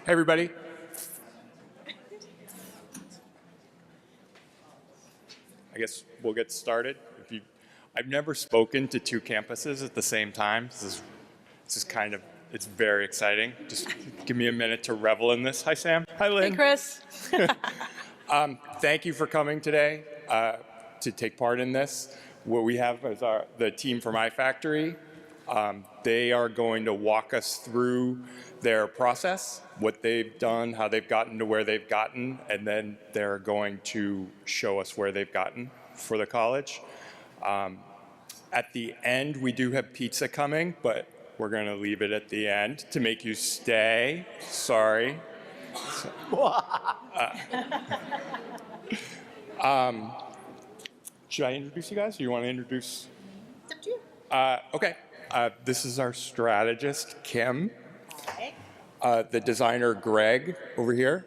Hey, everybody. I guess we'll get started. I've never spoken to two campuses at the same time. This is kind of, it's very exciting. Just give me a minute to revel in this. Hi, Sam. Hi, Lynn. Hey, Chris. Thank you for coming today to take part in this. What we have is the team from iFactory. They are going to walk us through their process, what they've done, how they've gotten to where they've gotten, and then they're going to show us where they've gotten for the college. At the end, we do have pizza coming, but we're going to leave it at the end to make you stay. Sorry. Should I introduce you guys? Or you want to introduce? It's up to you. Okay. This is our strategist, Kim. Okay. The designer, Greg, over here.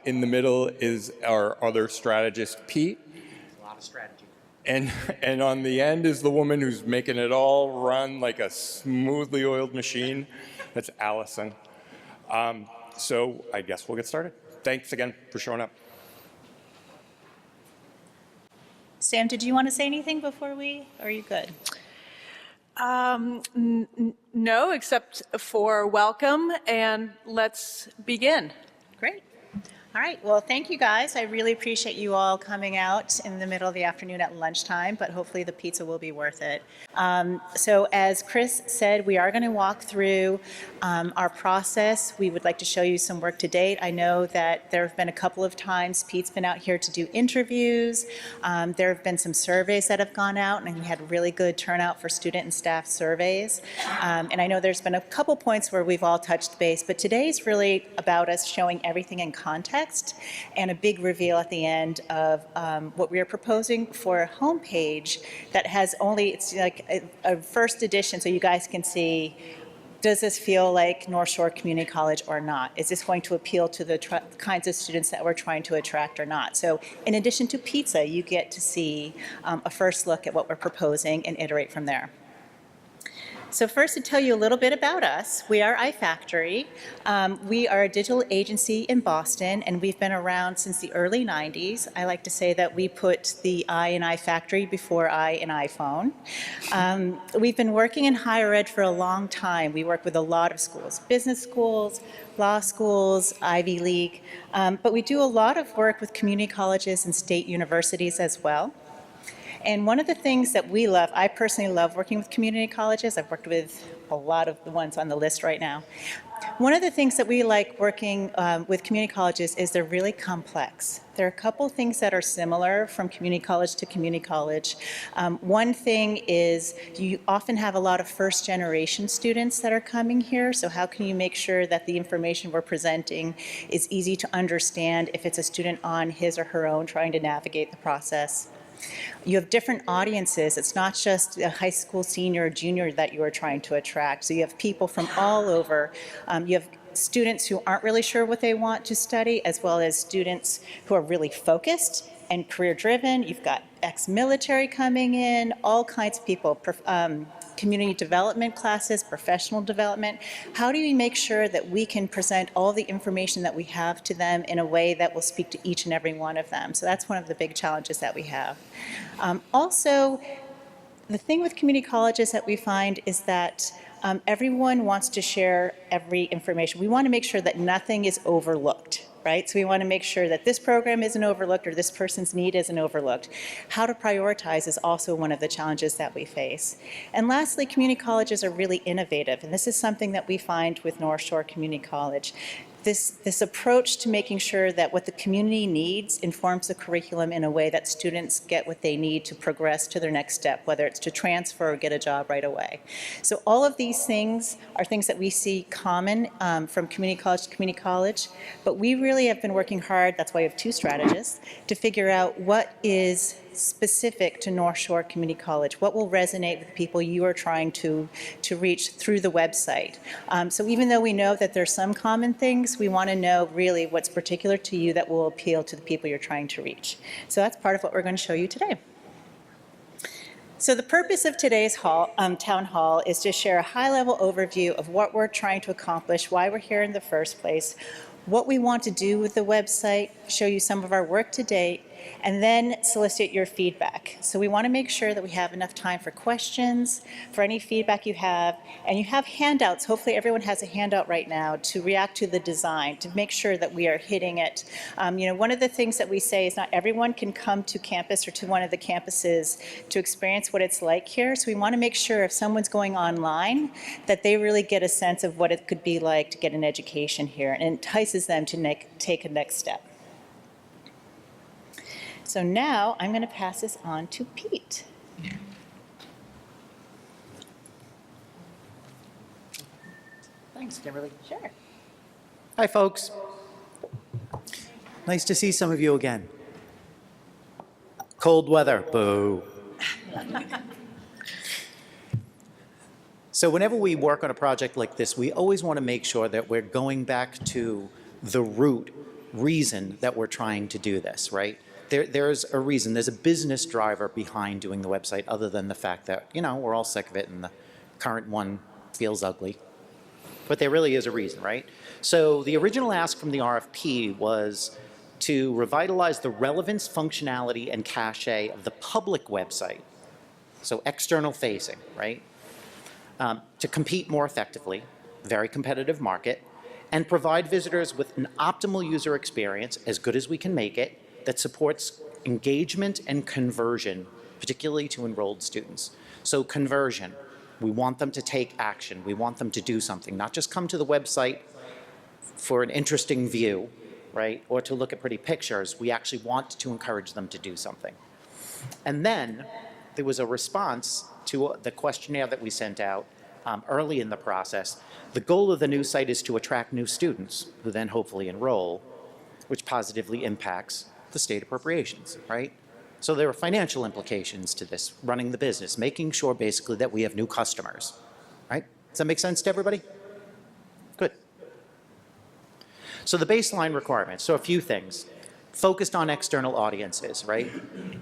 In the middle is our other strategist, Pete. A lot of strategy. And on the end is the woman who's making it all run like a smoothly oiled machine. That's Allison. So I guess we'll get started. Thanks again for showing up. Sam, did you want to say anything before or are you good? No, except for welcome, and let's begin. Great. All right. Well, thank you, guys. I really appreciate you all coming out in the middle of the afternoon at lunchtime, but hopefully the pizza will be worth it. So as Chris said, we are going to walk through our process. We would like to show you some work to date. I know that there have been a couple of times Pete's been out here to do interviews. There have been some surveys that have gone out, and we had really good turnout for student and staff surveys. And I know there's been a couple points where we've all touched base, but today's really about us showing everything in context and a big reveal at the end of what we are proposing for a homepage that has only, it's like a first edition, so you guys can see, does this feel like North Shore Community College or not? Is this going to appeal to the kinds of students that we're trying to attract or not? So in addition to pizza, you get to see a first look at what we're proposing and iterate from there. So first, to tell you a little bit about us, we are iFactory. We are a digital agency in Boston, and we've been around since the early 90s. I like to say that we put the I in iFactory before I in iPhone. We've been working in higher ed for a long time. We work with a lot of schools, business schools, law schools, Ivy League, but we do a lot of work with community colleges and state universities as well. And one of the things that we love, I personally love working with community colleges. I've worked with a lot of the ones on the list right now. One of the things that we like working with community colleges is they're really complex. There are a couple things that are similar from community college to community college. One thing is you often have a lot of first generation students that are coming here, so how can you make sure that the information we're presenting is easy to understand if it's a student on his or her own trying to navigate the process? You have different audiences. It's not just a high school senior or junior that you are trying to attract. So you have people from all over. You have students who aren't really sure what they want to study, as well as students who are really focused and career-driven. You've got ex-military coming in, all kinds of people, community development classes, professional development. How do we make sure that we can present all the information that we have to them in a way that will speak to each and every one of them? So that's one of the big challenges that we have. Also, the thing with community colleges that we find is that everyone wants to share every information. We want to make sure that nothing is overlooked. Right? So we want to make sure that this program isn't overlooked or this person's need isn't overlooked. How to prioritize is also one of the challenges that we face. And lastly, community colleges are really innovative, and this is something that we find with North Shore Community College. This approach to making sure that what the community needs informs the curriculum in a way that students get what they need to progress to their next step, whether it's to transfer or get a job right away. So all of these things are things that we see common from community college to community college, but we really have been working hard, that's why we have two strategists, to figure out what is specific to North Shore Community College, what will resonate with people you are trying to reach through the website. So even though we know that there's some common things, we want to know really what's particular to you that will appeal to the people you're trying to reach. So that's part of what we're going to show you today. So the purpose of today's town hall is to share a high-level overview of what we're trying to accomplish, why we're here in the first place, what we want to do with the website, show you some of our work to date, and then solicit your feedback. So we want to make sure that we have enough time for questions, for any feedback you have, and you have handouts. Hopefully everyone has a handout right now to react to the design, to make sure that we are hitting it. One of the things that we say is not everyone can come to campus or to one of the campuses to experience what it's like here. So we want to make sure if someone's going online that they really get a sense of what it could be like to get an education here and entices them to take a next step. So now I'm going to pass this on to Pete. Thanks, Kimberly. Sure. Hi, folks. Nice to see some of you again. Cold weather, boo. So whenever we work on a project like this, we always want to make sure that we're going back to the root reason that we're trying to do this, right? There's a reason, there's a business driver behind doing the website other than the fact that, we're all sick of it and the current one feels ugly. But there really is a reason, right? So the original ask from the RFP was to revitalize the relevance, functionality, and cachet of the public website, so external facing, right? To compete more effectively, very competitive market, and provide visitors with an optimal user experience, as good as we can make it, that supports engagement and conversion, particularly to enrolled students. So conversion, we want them to take action. We want them to do something, not just come to the website for an interesting view, right, or to look at pretty pictures. We actually want to encourage them to do something. And then there was a response to the questionnaire that we sent out early in the process. The goal of the new site is to attract new students who then hopefully enroll, which positively impacts the state appropriations, right? So there are financial implications to this, running the business, making sure basically that we have new customers, right? Does that make sense to everybody? Good. So the baseline requirements, so a few things. Focused on external audiences, right?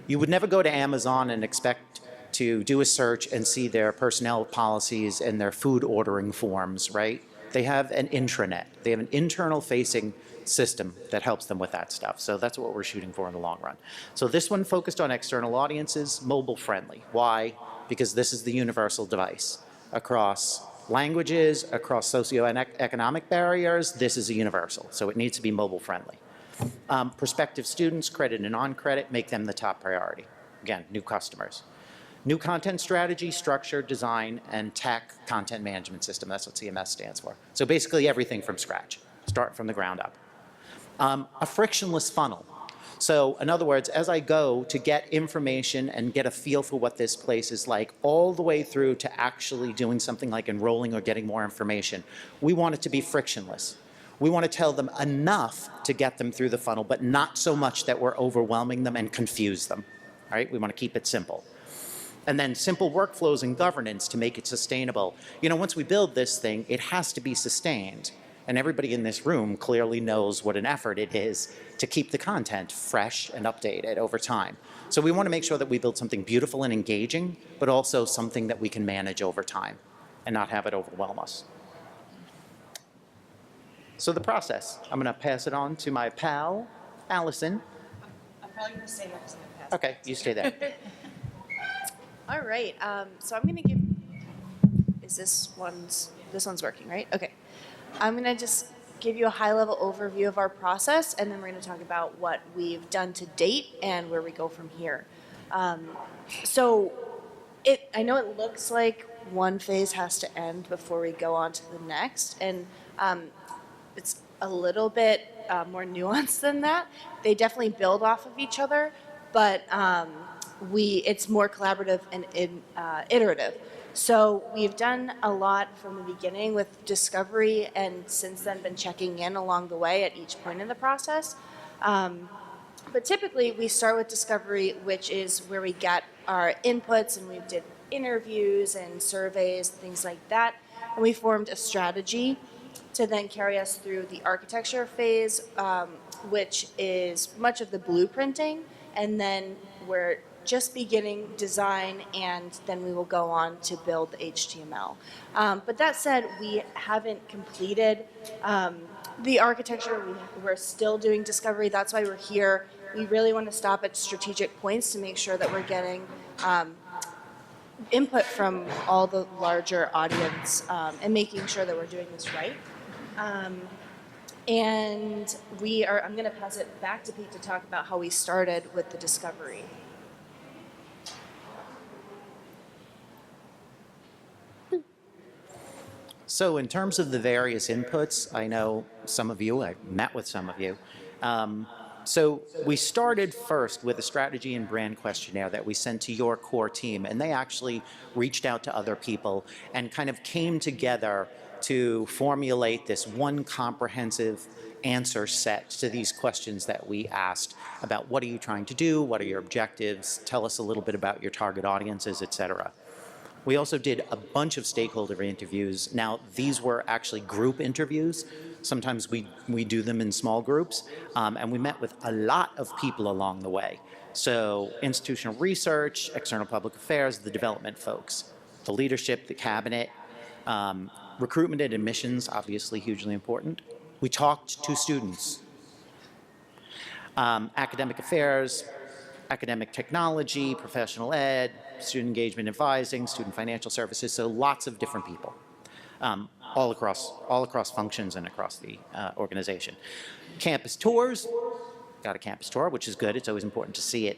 You would never go to Amazon and expect to do a search and see their personnel policies and their food ordering forms, right? They have an intranet. They have an internal facing system that helps them with that stuff. So that's what we're shooting for in the long run. So this one focused on external audiences, mobile friendly. Why? Because this is the universal device. Across languages, across socioeconomic barriers, this is a universal. So it needs to be mobile friendly. Prospective students, credit and non-credit, make them the top priority. Again, new customers. New content strategy, structure, design, and tech content management system. That's what CMS stands for. So basically everything from scratch. Start from the ground up. A frictionless funnel. So in other words, as I go to get information and get a feel for what this place is like, all the way through to actually doing something like enrolling or getting more information, we want it to be frictionless. We want to tell them enough to get them through the funnel, but not so much that we're overwhelming them and confuse them, right? We want to keep it simple. And then simple workflows and governance to make it sustainable. Once we build this thing, it has to be sustained. And everybody in this room clearly knows what an effort it is to keep the content fresh and updated over time. So we want to make sure that we build something beautiful and engaging, but also something that we can manage over time and not have it overwhelm us. So the process, I'm going to pass it on to my pal, Allison. I'm probably going to stay there because I'm going to pass. Okay, you stay there. All right. So I'm going to give. Is this one's working, right? Okay. I'm going to just give you a high-level overview of our process, and then we're going to talk about what we've done to date and where we go from here. I know it looks like one phase has to end before we go on to the next, and it's a little bit more nuanced than that. They definitely build off of each other, but it's more collaborative and iterative. So we've done a lot from the beginning with discovery, and since then been checking in along the way at each point in the process. But typically we start with discovery, which is where we get our inputs, and we did interviews and surveys, things like that. And we formed a strategy to then carry us through the architecture phase, which is much of the blueprinting, and then we're just beginning design, and then we will go on to build the HTML. But that said, we haven't completed The architecture, we're still doing discovery. That's why we're here. We really want to stop at strategic points to make sure that we're getting input from all the larger audience and making sure that we're doing this right. And I'm going to pass it back to Pete to talk about how we started with the discovery. So in terms of the various inputs, I know some of you, I met with some of you. So we started first with a strategy and brand questionnaire that we sent to your core team, and they actually reached out to other people and kind of came together to formulate this one comprehensive answer set to these questions that we asked about what are you trying to do, what are your objectives, tell us a little bit about your target audiences, et cetera. We also did a bunch of stakeholder interviews. Now, these were actually group interviews. Sometimes we do them in small groups, and we met with a lot of people along the way. So institutional research, external public affairs, the development folks, the leadership, the cabinet, recruitment and admissions, obviously hugely important. We talked to students, academic affairs, academic technology, professional ed, student engagement advising, student financial services, so lots of different people, all across functions and across the organization. Campus tours, got a campus tour, which is good. It's always important to see it.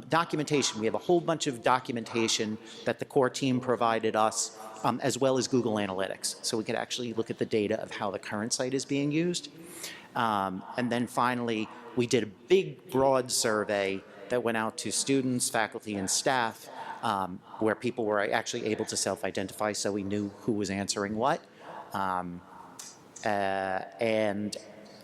Documentation, we have a whole bunch of documentation that the core team provided us, as well as Google Analytics. So we could actually look at the data of how the current site is being used. And then finally, we did a big, broad survey that went out to students, faculty, and staff, where people were actually able to self-identify, so we knew who was answering what. And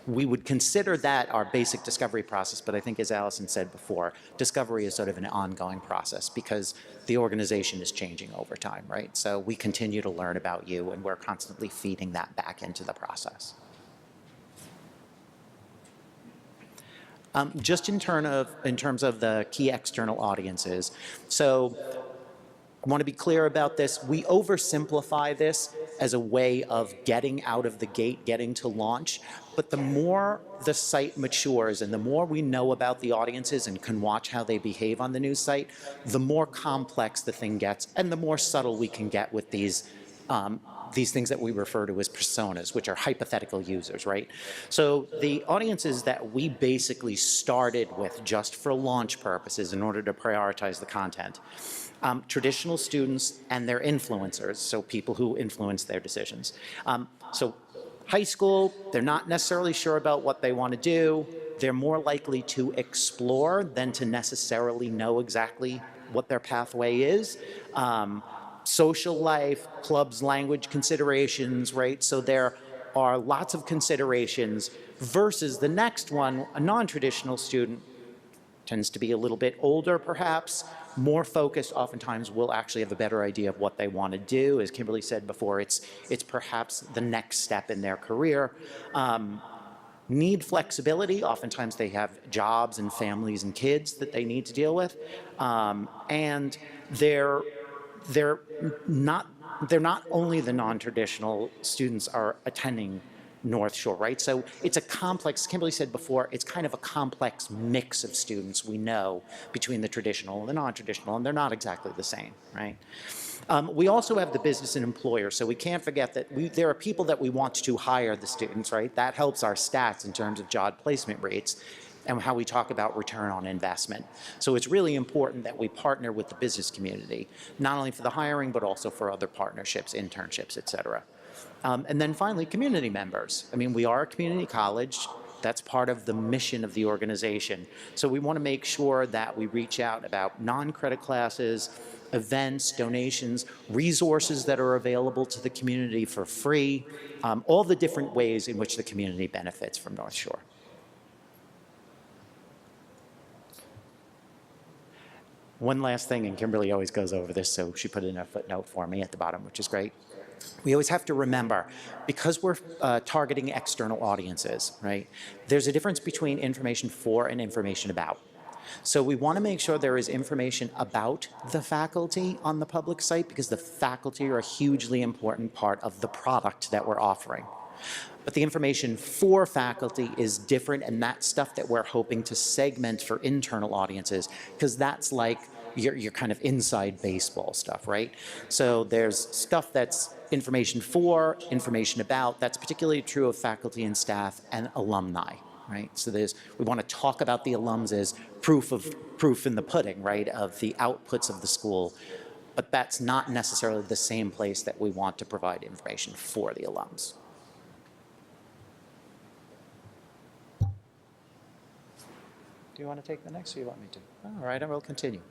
we would consider that our basic discovery process, but I think as Allison said before, discovery is sort of an ongoing process because the organization is changing over time, right? So we continue to learn about you, and we're constantly feeding that back into the process. Just in terms of the key external audiences, so I want to be clear about this. We oversimplify this as a way of getting out of the gate, getting to launch. But the more the site matures and the more we know about the audiences and can watch how they behave on the new site, the more complex the thing gets and the more subtle we can get with these things that we refer to as personas, which are hypothetical users, right? So the audiences that we basically started with just for launch purposes in order to prioritize the content, traditional students and their influencers, so people who influence their decisions. So high school, they're not necessarily sure about what they want to do. They're more likely to explore than to necessarily know exactly what their pathway is. Social life, clubs, language considerations, right? So there are lots of considerations versus the next one, a non-traditional student tends to be a little bit older perhaps, more focused, oftentimes will actually have a better idea of what they want to do. As Kimberly said before, it's perhaps the next step in their career. Need flexibility, oftentimes they have jobs and families and kids that they need to deal with. And they're not only the non-traditional students are attending North Shore, right? So it's a complex, Kimberly said before, it's kind of a complex mix of students we know between the traditional and the non-traditional, and they're not exactly the same, right? We also have the business and employer, so we can't forget that there are people that we want to hire the students, right? That helps our stats in terms of job placement rates and how we talk about return on investment. So it's really important that we partner with the business community, not only for the hiring, but also for other partnerships, internships, et cetera. And then finally, community members. I mean, we are a community college. That's part of the mission of the organization. So we want to make sure that we reach out about non-credit classes, events, donations, resources that are available to the community for free, all the different ways in which the community benefits from North Shore. One last thing, and Kimberly always goes over this, so she put in a footnote for me at the bottom, which is great. We always have to remember, because we're targeting external audiences, right? There's a difference between information for and information about. So we want to make sure there is information about the faculty on the public site because the faculty are a hugely important part of the product that we're offering. But the information for faculty is different, and that's stuff that we're hoping to segment for internal audiences, because that's like your kind of inside baseball stuff, right? So there's stuff that's information for, information about. That's particularly true of faculty and staff and alumni, right? So we want to talk about the alums as proof in the pudding, right, of the outputs of the school. But that's not necessarily the same place that we want to provide information for the alums. Do you want to take the next, or you want me to? All right, I will continue.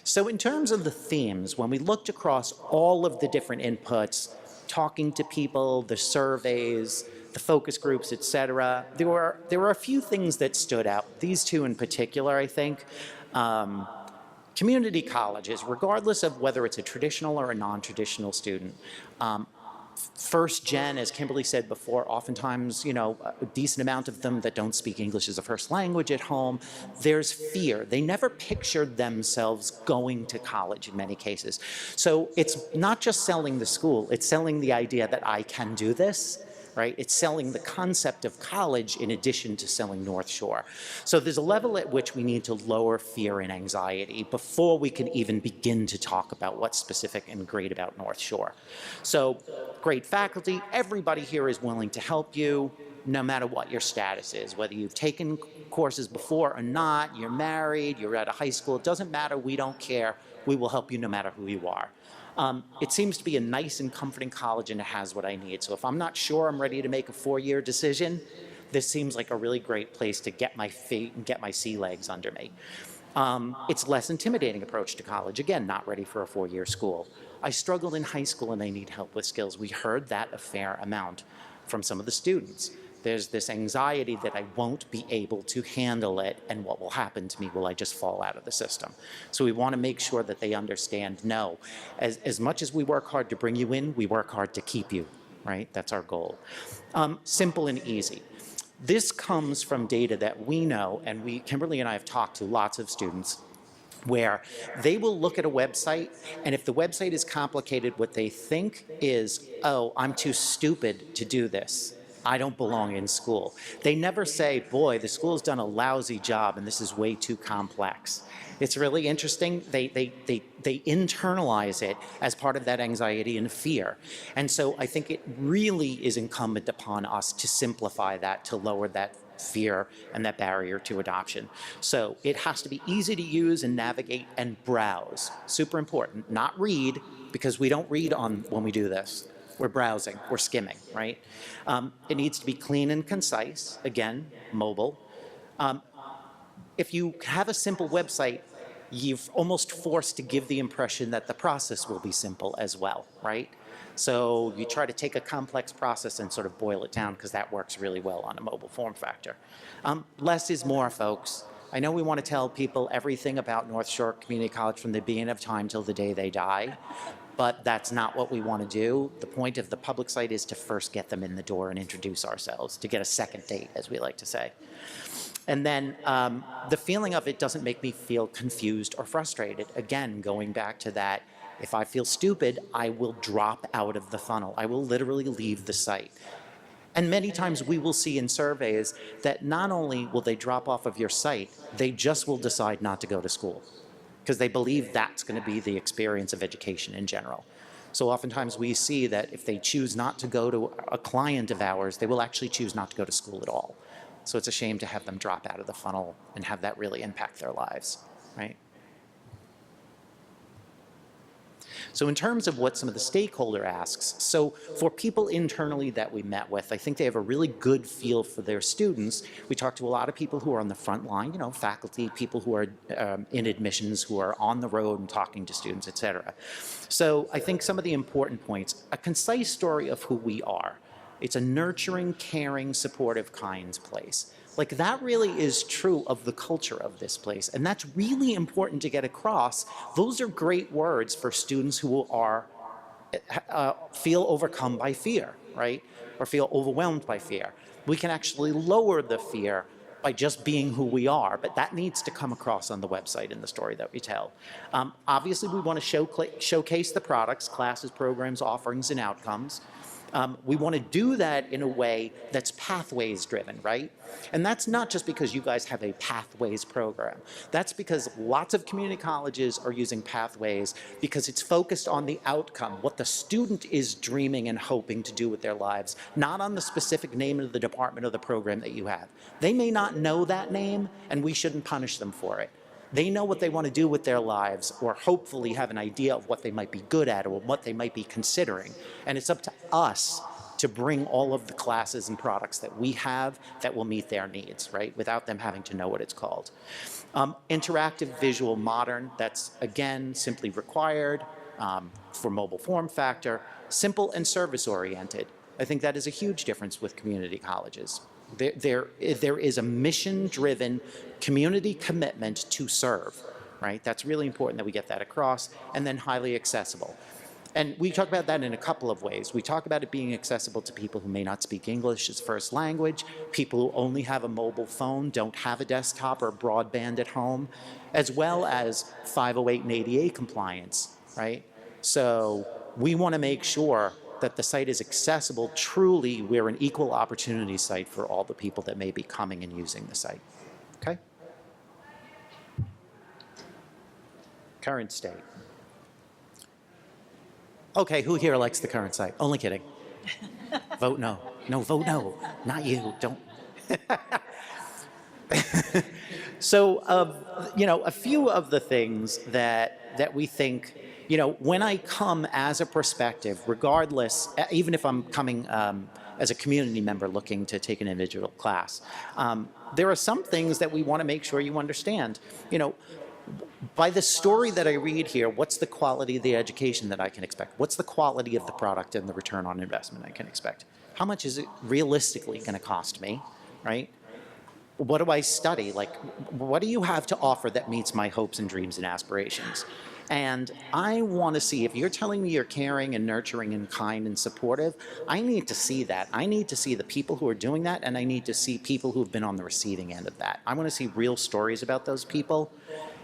So in terms of the themes, when we looked across all of the different inputs, talking to people, the surveys, the focus groups, et cetera, there were a few things that stood out. These two in particular, I think. Community colleges, regardless of whether it's a traditional or a non-traditional student, first gen, as Kimberly said before, oftentimes, a decent amount of them that don't speak English as a first language at home, there's fear. They never pictured themselves going to college in many cases. So it's not just selling the school, it's selling the idea that I can do this, right? It's selling the concept of college in addition to selling North Shore. So there's a level at which we need to lower fear and anxiety before we can even begin to talk about what's specific and great about North Shore. So great faculty, everybody here is willing to help you no matter what your status is, whether you've taken courses before or not, you're married, you're out of high school, it doesn't matter, we don't care, we will help you no matter who you are. It seems to be a nice and comforting college, and it has what I need. So if I'm not sure I'm ready to make a 4-year decision, this seems like a really great place to get my feet and get my sea legs under me. It's a less intimidating approach to college. Again, not ready for a 4-year school. I struggled in high school and I need help with skills. We heard that a fair amount from some of the students. There's this anxiety that I won't be able to handle it, and what will happen to me? Will I just fall out of the system? So we want to make sure that they understand, no, as much as we work hard to bring you in, we work hard to keep you, right? That's our goal. Simple and easy. This comes from data that we know, and Kimberly and I have talked to lots of students, where they will look at a website, and if the website is complicated, what they think is, oh, I'm too stupid to do this. I don't belong in school. They never say, boy, the school's done a lousy job and this is way too complex. It's really interesting. They internalize it as part of that anxiety and fear. And so I think it really is incumbent upon us to simplify that, to lower that fear and that barrier to adoption. So it has to be easy to use and navigate and browse. Super important. Not read, because we don't read when we do this. We're browsing, we're skimming, right? It needs to be clean and concise, again, mobile. If you have a simple website, you're almost forced to give the impression that the process will be simple as well, right? So you try to take a complex process and sort of boil it down, because that works really well on a mobile form factor. Less is more, folks. I know we want to tell people everything about North Shore Community College from the beginning of time till the day they die, but that's not what we want to do. The point of the public site is to first get them in the door and introduce ourselves, to get a second date, as we like to say. And then the feeling of it doesn't make me feel confused or frustrated. Again, going back to that, if I feel stupid, I will drop out of the funnel. I will literally leave the site. And many times we will see in surveys that not only will they drop off of your site, they just will decide not to go to school, because they believe that's going to be the experience of education in general. So oftentimes we see that if they choose not to go to a client of ours, they will actually choose not to go to school at all. So it's a shame to have them drop out of the funnel and have that really impact their lives, right? So in terms of what some of the stakeholder asks, so for people internally that we met with, I think they have a really good feel for their students. We talked to a lot of people who are on the front line, faculty, people who are in admissions, who are on the road and talking to students, et cetera. So I think some of the important points, a concise story of who we are. It's a nurturing, caring, supportive, kind place. Like, that really is true of the culture of this place, and that's really important to get across. Those are great words for students who are feel overcome by fear, right? Or feel overwhelmed by fear. We can actually lower the fear by just being who we are, but that needs to come across on the website in the story that we tell. Obviously, we want to showcase the products, classes, programs, offerings, and outcomes. We want to do that in a way that's pathways driven, right? And that's not just because you guys have a pathways program. That's because lots of community colleges are using pathways because it's focused on the outcome, what the student is dreaming and hoping to do with their lives, not on the specific name of the department or the program that you have. They may not know that name, and we shouldn't punish them for it. They know what they want to do with their lives, or hopefully have an idea of what they might be good at or what they might be considering. And it's up to us to bring all of the classes and products that we have that will meet their needs, right? Without them having to know what it's called. Interactive, visual, modern, that's again simply required for mobile form factor. Simple and service oriented. I think that is a huge difference with community colleges. There is a mission-driven community commitment to serve, right? That's really important that we get that across, and then highly accessible. And we talk about that in a couple of ways. We talk about it being accessible to people who may not speak English as first language, people who only have a mobile phone, don't have a desktop or broadband at home, as well as 508 and ADA compliance, right? So we want to make sure that the site is accessible. Truly, we're an equal opportunity site for all the people that may be coming and using the site. Okay? Current state. Okay, who here likes the current site? Only kidding. Vote no. No, vote no. Not you. Don't. So, you know, a few of the things that we think, you know, when I come as a prospective, regardless, even if I'm coming as a community member looking to take an individual class, there are some things that we want to make sure you understand. You know, by the story that I read here, what's the quality of the education that I can expect? What's the quality of the product and the return on investment I can expect? How much is it realistically going to cost me, right? What do I study? Like, what do you have to offer that meets my hopes and dreams and aspirations? And I want to see, if you're telling me you're caring and nurturing and kind and supportive, I need to see that. I need to see the people who are doing that, and I need to see people who have been on the receiving end of that. I want to see real stories about those people.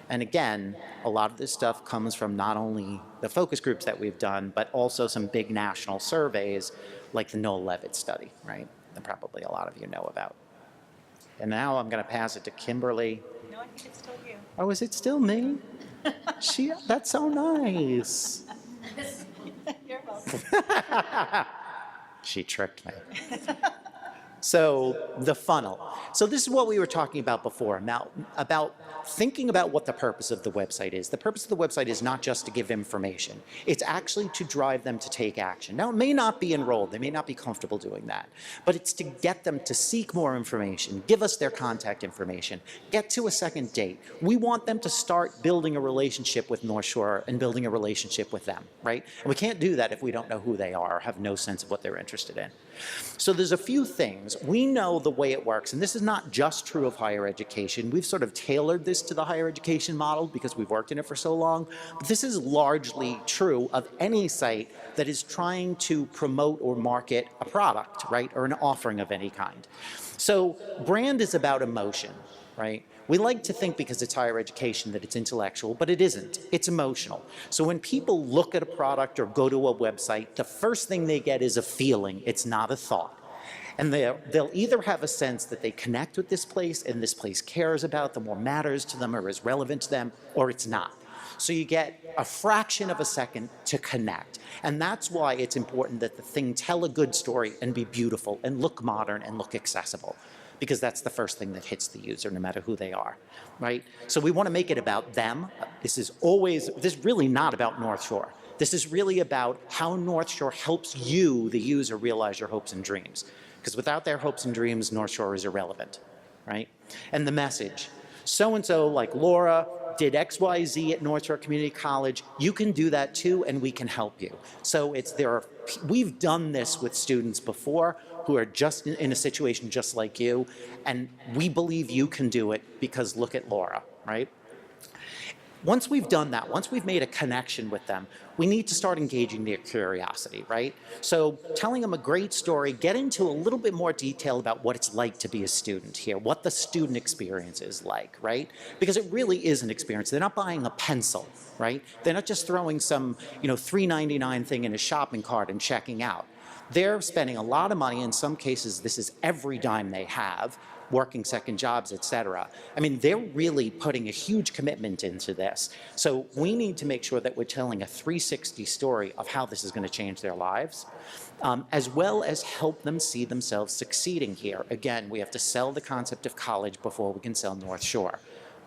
And again, a lot of this stuff comes from not only the focus groups that we've done, but also some big national surveys like the Noel Levitt study, right? That probably a lot of you know about. And now I'm going to pass it to Kimberly. No, I think it's still you. Oh, is it still me? That's so nice. You're welcome. She tricked me. So the funnel. So this is what we were talking about before, about thinking about what the purpose of the website is. The purpose of the website is not just to give information. It's actually to drive them to take action. Now, it may not be enrolled. They may not be comfortable doing that. But it's to get them to seek more information, give us their contact information, get to a second date. We want them to start building a relationship with North Shore and building a relationship with them, right? And we can't do that if we don't know who they are or have no sense of what they're interested in. So there's a few things. We know the way it works, and this is not just true of higher education. We've sort of tailored this to the higher education model because we've worked in it for so long. But this is largely true of any site that is trying to promote or market a product, right, or an offering of any kind. So brand is about emotion, right? We like to think because it's higher education that it's intellectual, but it isn't. It's emotional. So when people look at a product or go to a website, the first thing they get is a feeling. It's not a thought. And they'll either have a sense that they connect with this place and this place cares about them or matters to them or is relevant to them, or it's not. So you get a fraction of a second to connect. And that's why it's important that the thing tell a good story and be beautiful and look modern and look accessible, because that's the first thing that hits the user, no matter who they are, right? So we want to make it about them. This is really not about North Shore. This is really about how North Shore helps you, the user, realize your hopes and dreams. Because without their hopes and dreams, North Shore is irrelevant, right? And the message. So-and-so, like Laura, did XYZ at North Shore Community College. You can do that too, and we can help you. So we've done this with students before who are just in a situation just like you, and we believe you can do it because look at Laura, right? Once we've done that, once we've made a connection with them, we need to start engaging their curiosity, right? So telling them a great story, get into a little bit more detail about what it's like to be a student here, what the student experience is like, right? Because it really is an experience. They're not buying a pencil, right? They're not just throwing some, $3.99 thing in a shopping cart and checking out. They're spending a lot of money. In some cases, this is every dime they have, working second jobs, et cetera. I mean, they're really putting a huge commitment into this. So we need to make sure that we're telling a 360 story of how this is going to change their lives, as well as help them see themselves succeeding here. Again, we have to sell the concept of college before we can sell North Shore.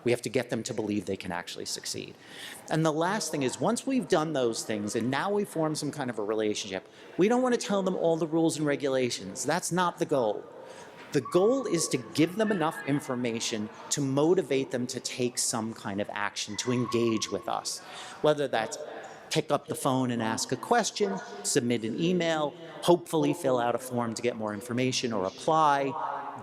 We have to get them to believe they can actually succeed. And the last thing is, once we've done those things and now we form some kind of a relationship, we don't want to tell them all the rules and regulations. That's not the goal. The goal is to give them enough information to motivate them to take some kind of action, to engage with us. Whether that's pick up the phone and ask a question, submit an email, hopefully fill out a form to get more information or apply,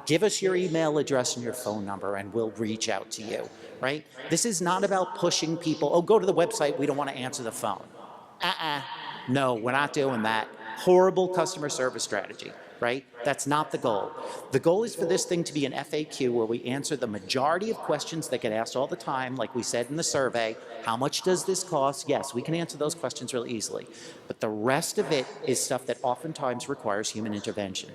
give us your email address and your phone number and we'll reach out to you, right? This is not about pushing people, oh, go to the website, we don't want to answer the phone. No, we're not doing that. Horrible customer service strategy, right? That's not the goal. The goal is for this thing to be an FAQ where we answer the majority of questions that get asked all the time, like we said in the survey. How much does this cost? Yes, we can answer those questions really easily. But the rest of it is stuff that oftentimes requires human intervention.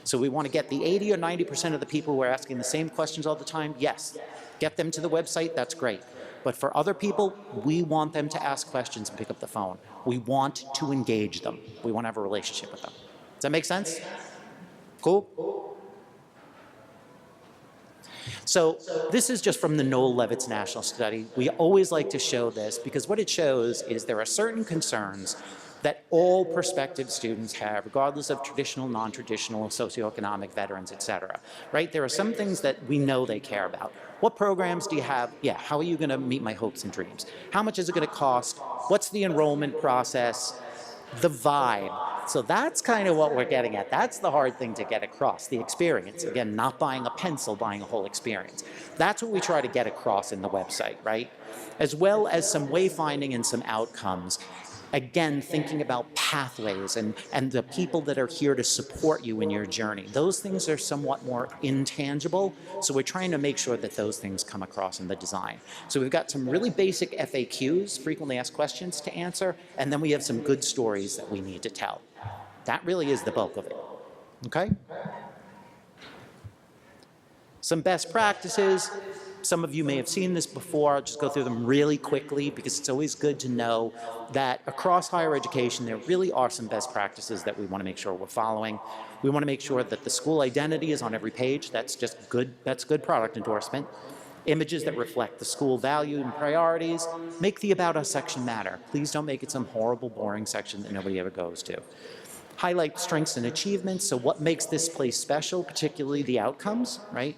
So we want to get the 80 or 90% of the people who are asking the same questions all the time, yes. Get them to the website, that's great. But for other people, we want them to ask questions and pick up the phone. We want to engage them. We want to have a relationship with them. Does that make sense? Cool? So this is just from the Noel Levitz National Study. We always like to show this because what it shows is there are certain concerns that all prospective students have, regardless of traditional, non-traditional, socioeconomic, veterans, et cetera, right? There are some things that we know they care about. What programs do you have? Yeah, how are you gonna meet my hopes and dreams? How much is it gonna cost? What's the enrollment process? The vibe. So that's kind of what we're getting at. That's the hard thing to get across, the experience. Again, not buying a pencil, buying a whole experience. That's what we try to get across in the website, right? As well as some wayfinding and some outcomes. Again, thinking about pathways and the people that are here to support you in your journey. Those things are somewhat more intangible, so we're trying to make sure that those things come across in the design. So we've got some really basic FAQs, frequently asked questions to answer, and then we have some good stories that we need to tell. That really is the bulk of it, okay? Some best practices. Some of you may have seen this before. I'll just go through them really quickly because it's always good to know that across higher education, there really are some best practices that we want to make sure we're following. We want to make sure that the school identity is on every page. That's just good, that's good product endorsement. Images that reflect the school value and priorities. Make the About Us section matter. Please don't make it some horrible, boring section that nobody ever goes to. Highlight strengths and achievements. So what makes this place special, particularly the outcomes, right?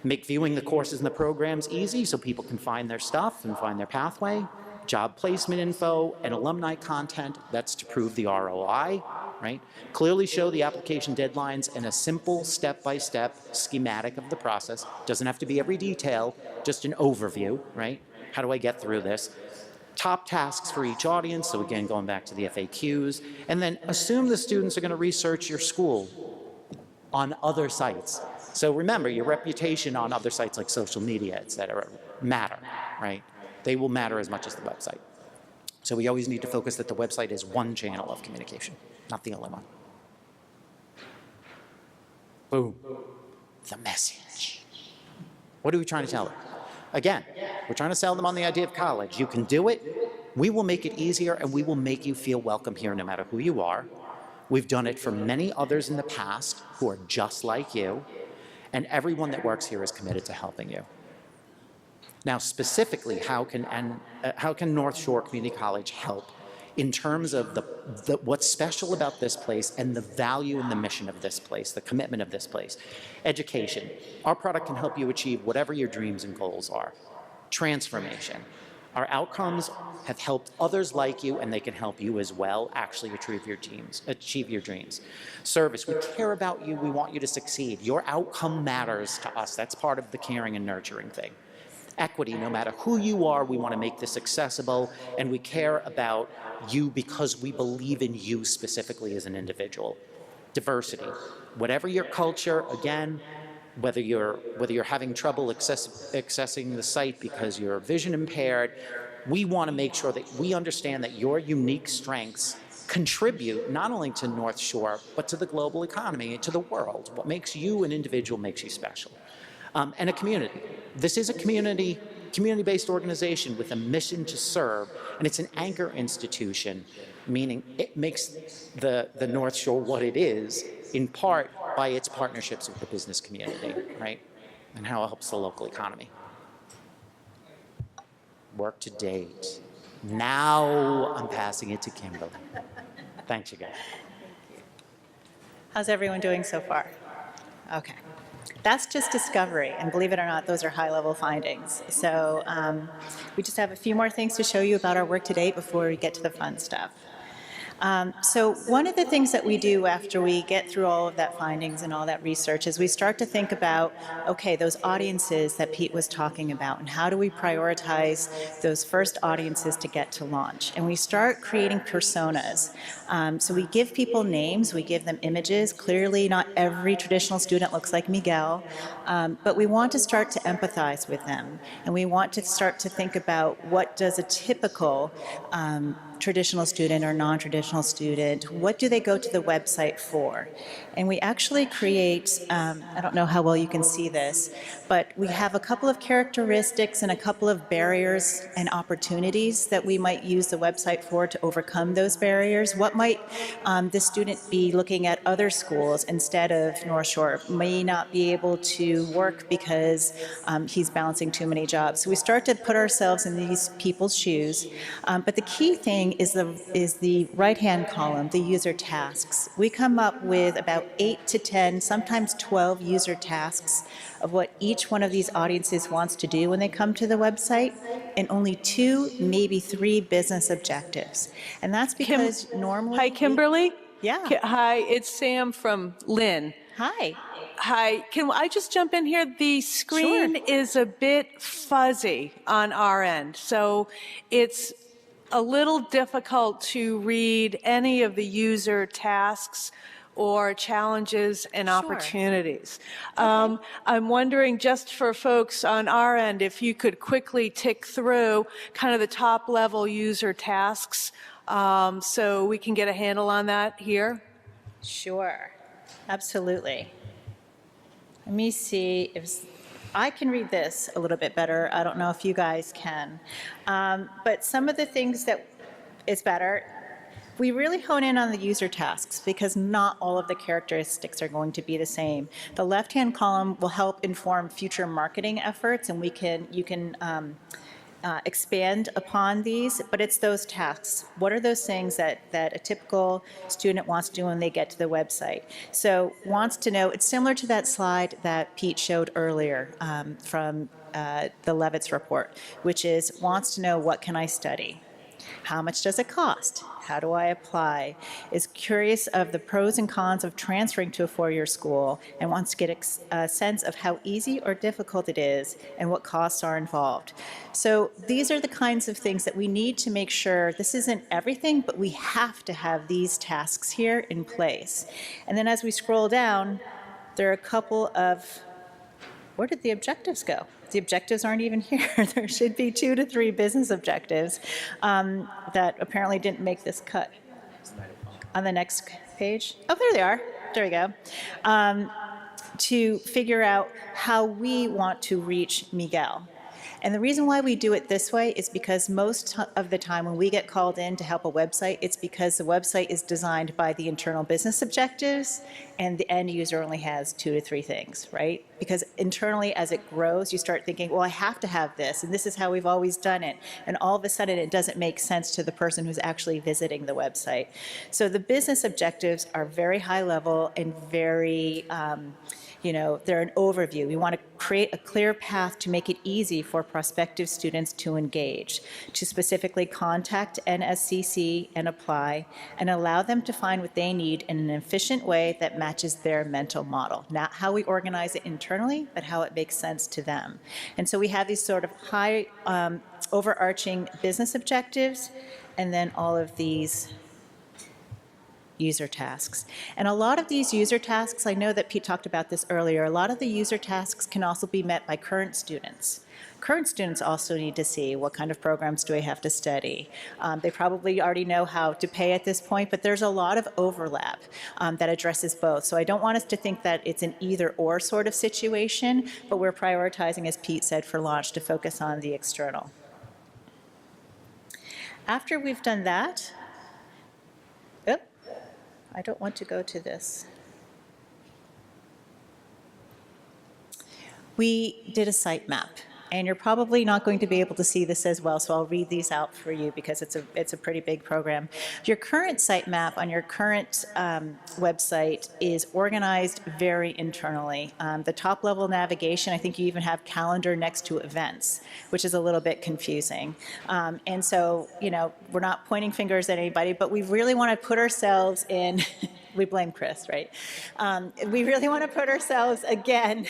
Make viewing the courses and the programs easy so people can find their stuff and find their pathway. Job placement info and alumni content, that's to prove the ROI, right? Clearly show the application deadlines and a simple step-by-step schematic of the process. Doesn't have to be every detail, just an overview, right? How do I get through this? Top tasks for each audience, so again, going back to the FAQs. And then assume the students are going to research your school on other sites. So remember, your reputation on other sites like social media, et cetera, matter, right? They will matter as much as the website. So we always need to focus that the website is one channel of communication, not the only one. Boom. The message. What are we trying to tell them? Again, we're trying to sell them on the idea of college. You can do it. We will make it easier, and we will make you feel welcome here no matter who you are. We've done it for many others in the past who are just like you. And everyone that works here is committed to helping you. Now, specifically, how can North Shore Community College help in terms of what's special about this place and the value and the mission of this place, the commitment of this place? Education. Our product can help you achieve whatever your dreams and goals are. Transformation. Our outcomes have helped others like you, and they can help you as well actually achieve your dreams. Service, we care about you, we want you to succeed. Your outcome matters to us. That's part of the caring and nurturing thing. Equity, no matter who you are, we want to make this accessible, and we care about you because we believe in you specifically as an individual. Diversity, whatever your culture, again, whether you're having trouble accessing the site because you're vision impaired, we want to make sure that we understand that your unique strengths contribute not only to North Shore, but to the global economy, to the world. What makes you an individual makes you special. And a community. This is a community-based organization with a mission to serve, and it's an anchor institution, meaning it makes the North Shore what it is, in part by its partnerships with the business community, right? And how it helps the local economy. Work to date. Now I'm passing it to Kimberly. Thanks, you guys. How's everyone doing so far? Okay. That's just discovery, and believe it or not, those are high-level findings. So we just have a few more things to show you about our work to date before we get to the fun stuff. So one of the things that we do after we get through all of that findings and all that research is we start to think about, okay, those audiences that Pete was talking about, and how do we prioritize those first audiences to get to launch? And we start creating personas. So we give people names, we give them images. Clearly, not every traditional student looks like Miguel, but we want to start to empathize with them. And we want to start to think about what does a typical traditional student or non-traditional student, what do they go to the website for? And we actually create, I don't know how well you can see this, but we have a couple of characteristics and a couple of barriers and opportunities that we might use the website for to overcome those barriers. What might the student be looking at other schools instead of North Shore? May not be able to work because he's balancing too many jobs. So we start to put ourselves in these people's shoes. But the key thing is the right-hand column, the user tasks. We come up with about 8 to 10, sometimes 12 user tasks of what each one of these audiences wants to do when they come to the website, and only 2, maybe 3 business objectives. And that's because normally... Hi, Kimberly. Yeah. Hi, it's Sam from Lynn. Hi. Hi, can I just jump in here? The screen is a bit fuzzy on our end, so it's a little difficult to read any of the user tasks or challenges and opportunities. I'm wondering, just for folks on our end, if you could quickly tick through kind of the top-level user tasks so we can get a handle on that here. Sure. Absolutely. Let me see if I can read this a little bit better. I don't know if you guys can. But some of the things that is better, we really hone in on the user tasks because not all of the characteristics are going to be the same. The left-hand column will help inform future marketing efforts, and you can expand upon these, but it's those tasks. What are those things that a typical student wants to do when they get to the website? So wants to know, it's similar to that slide that Pete showed earlier from the Levitz report, which is wants to know, what can I study? How much does it cost? How do I apply? Is curious of the pros and cons of transferring to a four-year school and wants to get a sense of how easy or difficult it is and what costs are involved. So these are the kinds of things that we need to make sure this isn't everything, but we have to have these tasks here in place. And then as we scroll down, there are a couple of, where did the objectives go? The objectives aren't even here. There should be 2 to 3 business objectives that apparently didn't make this cut. On the next page. Oh, there they are. There we go. To figure out how we want to reach Miguel. And the reason why we do it this way is because most of the time when we get called in to help a website, it's because the website is designed by the internal business objectives and the end user only has 2 to 3 things, right? Because internally as it grows, you start thinking, well, I have to have this, and this is how we've always done it. And all of a sudden it doesn't make sense to the person who's actually visiting the website. So the business objectives are very high level and very, they're an overview. We want to create a clear path to make it easy for prospective students to engage, to specifically contact NSCC and apply, and allow them to find what they need in an efficient way that matches their mental model. Not how we organize it internally, but how it makes sense to them. And so we have these sort of high overarching business objectives, and then all of these user tasks. And a lot of these user tasks, I know that Pete talked about this earlier, a lot of the user tasks can also be met by current students. Current students also need to see what kind of programs do I have to study. They probably already know how to pay at this point, but there's a lot of overlap that addresses both. So I don't want us to think that it's an either-or sort of situation, but we're prioritizing, as Pete said, for launch to focus on the external. After we've done that, I don't want to go to this. We did a sitemap. And you're probably not going to be able to see this as well, so I'll read these out for you because it's a pretty big program. Your current sitemap on your current website is organized very internally. The top level navigation, I think you even have calendar next to events, which is a little bit confusing. And so, you know, we're not pointing fingers at anybody, but we really want to put ourselves in, we blame Chris, right? We really want to put ourselves, again,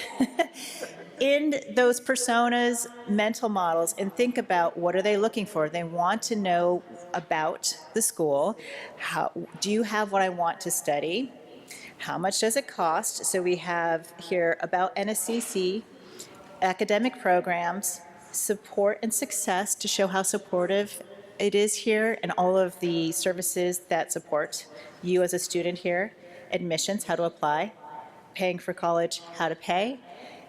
in those personas, mental models, and think about what are they looking for. They want to know about the school. Do you have what I want to study? How much does it cost? So we have here about NSCC, academic programs, support and success to show how supportive it is here, and all of the services that support you as a student here. Admissions, how to apply. Paying for college, how to pay.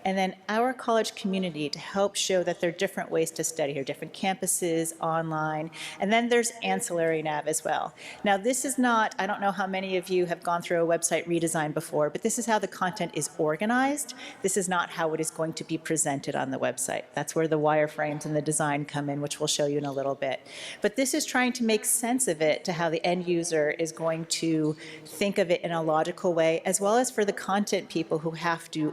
And then our college community to help show that there are different ways to study here, different campuses, online, and then there's ancillary nav as well. Now this is not, I don't know how many of you have gone through a website redesign before, but this is how the content is organized. This is not how it is going to be presented on the website. That's where the wireframes and the design come in, which we'll show you in a little bit. But this is trying to make sense of it to how the end user is going to think of it in a logical way, as well as for the content people who have to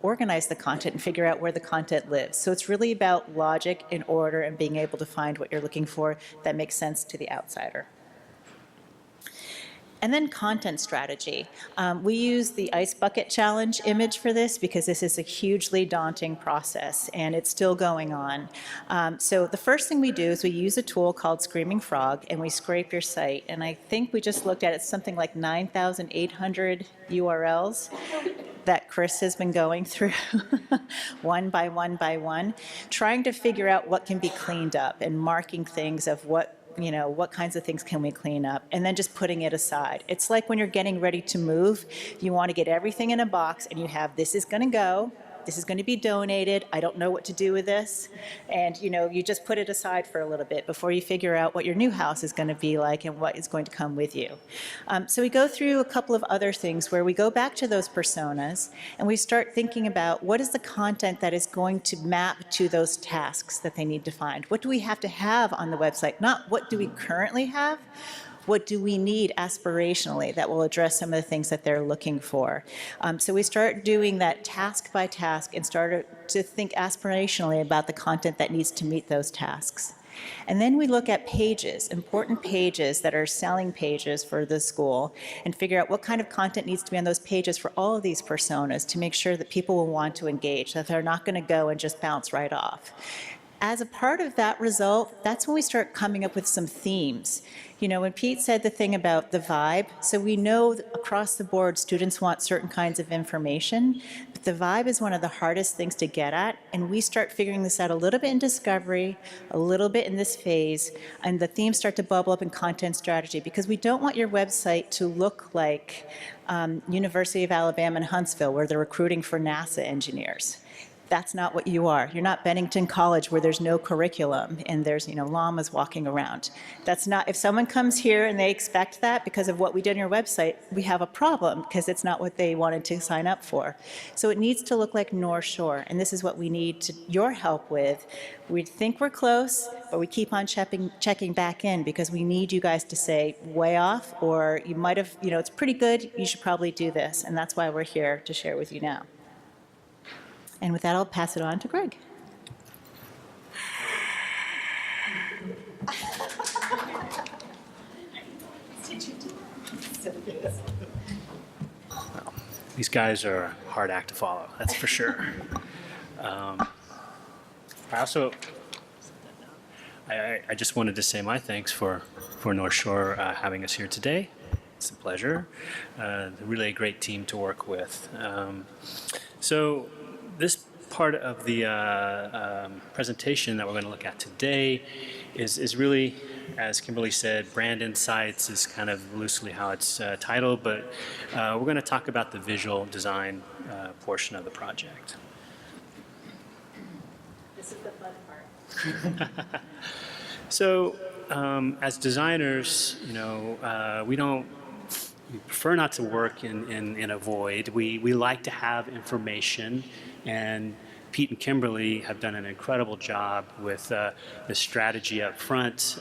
organize the content and figure out where the content lives. So it's really about logic and order and being able to find what you're looking for that makes sense to the outsider. And then content strategy. We use the ice bucket challenge image for this because this is a hugely daunting process and it's still going on. So the first thing we do is we use a tool called Screaming Frog and we scrape your site. And I think we just looked at it, something like 9,800 URLs that Chris has been going through one by one by one, trying to figure out what can be cleaned up and marking things of what kinds of things can we clean up, and then just putting it aside. It's like when you're getting ready to move, you want to get everything in a box and you have, this is going to go, this is going to be donated, I don't know what to do with this, and you just put it aside for a little bit before you figure out what your new house is going to be like and what is going to come with you. So we go through a couple of other things where we go back to those personas and we start thinking about what is the content that is going to map to those tasks that they need to find. What do we have to have on the website? Not what do we currently have, what do we need aspirationally that will address some of the things that they're looking for? So we start doing that task by task and start to think aspirationally about the content that needs to meet those tasks. And then we look at pages, important pages that are selling pages for the school, and figure out what kind of content needs to be on those pages for all of these personas to make sure that people will want to engage, that they're not going to go and just bounce right off. As a part of that result, that's when we start coming up with some themes. When Pete said the thing about the vibe, so we know across the board students want certain kinds of information, but the vibe is one of the hardest things to get at, and we start figuring this out a little bit in discovery, a little bit in this phase, and the themes start to bubble up in content strategy, because we don't want your website to look like University of Alabama in Huntsville, where they're recruiting for NASA engineers. That's not what you are. You're not Bennington College where there's no curriculum and there's, llamas walking around. That's not, if someone comes here and they expect that because of what we did on your website, we have a problem because it's not what they wanted to sign up for. So it needs to look like North Shore, and this is what we need your help with. We think we're close, but we keep on checking back in because we need you guys to say way off, or you might have, it's pretty good, you should probably do this, and that's why we're here to share with you now. And with that, I'll pass it on to Greg. Well, these guys are a hard act to follow, that's for sure. I just wanted to say my thanks for North Shore having us here today. It's a pleasure. Really a great team to work with. So this part of the presentation that we're going to look at today is really, as Kimberly said, brand insights is kind of loosely how it's titled, but we're going to talk about the visual design portion of the project. This is the fun part. So as designers, we prefer not to work in a void. We like to have information, and Pete and Kimberly have done an incredible job with the strategy up front,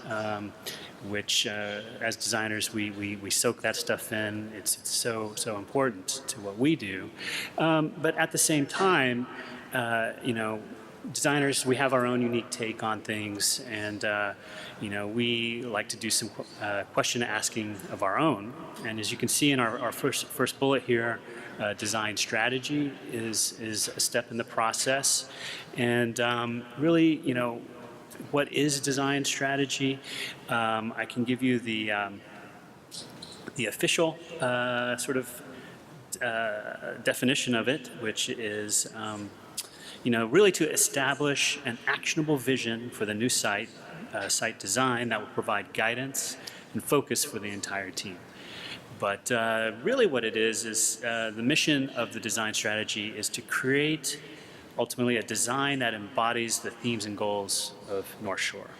which as designers we soak that stuff in. It's so important to what we do. But at the same time, designers, we have our own unique take on things, and we like to do some question asking of our own. And as you can see in our first bullet here, design strategy is a step in the process. And really, what is design strategy? I can give you the official sort of definition of it, which is really to establish an actionable vision for the new site design that will provide guidance and focus for the entire team. But really what it is the mission of the design strategy is to create ultimately a design that embodies the themes and goals of North Shore.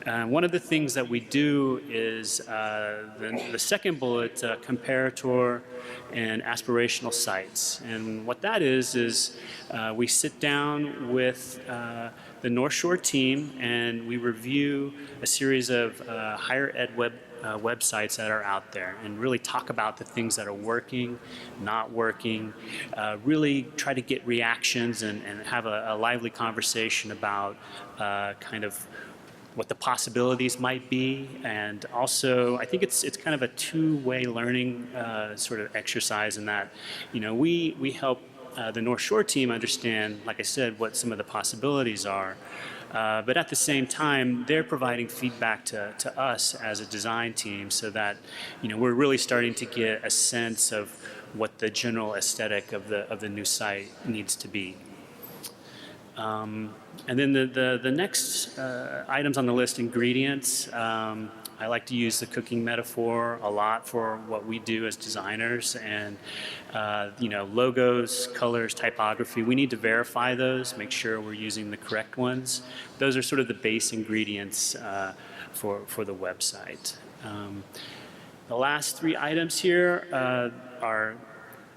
One of the things that we do is the second bullet, comparator and aspirational sites. And what that is we sit down with the North Shore team and we review a series of higher ed websites that are out there and really talk about the things that are working, not working, really try to get reactions and have a lively conversation about kind of what the possibilities might be. And also I think it's kind of a two-way learning sort of exercise in that we help the North Shore team understand, like I said, what some of the possibilities are. But at the same time, they're providing feedback to us as a design team so that we're really starting to get a sense of what the general aesthetic of the new site needs to be. And then the next items on the list, ingredients. I like to use the cooking metaphor a lot for what we do as designers, and logos, colors, typography. We need to verify those, make sure we're using the correct ones. Those are sort of the base ingredients for the website. The last three items here are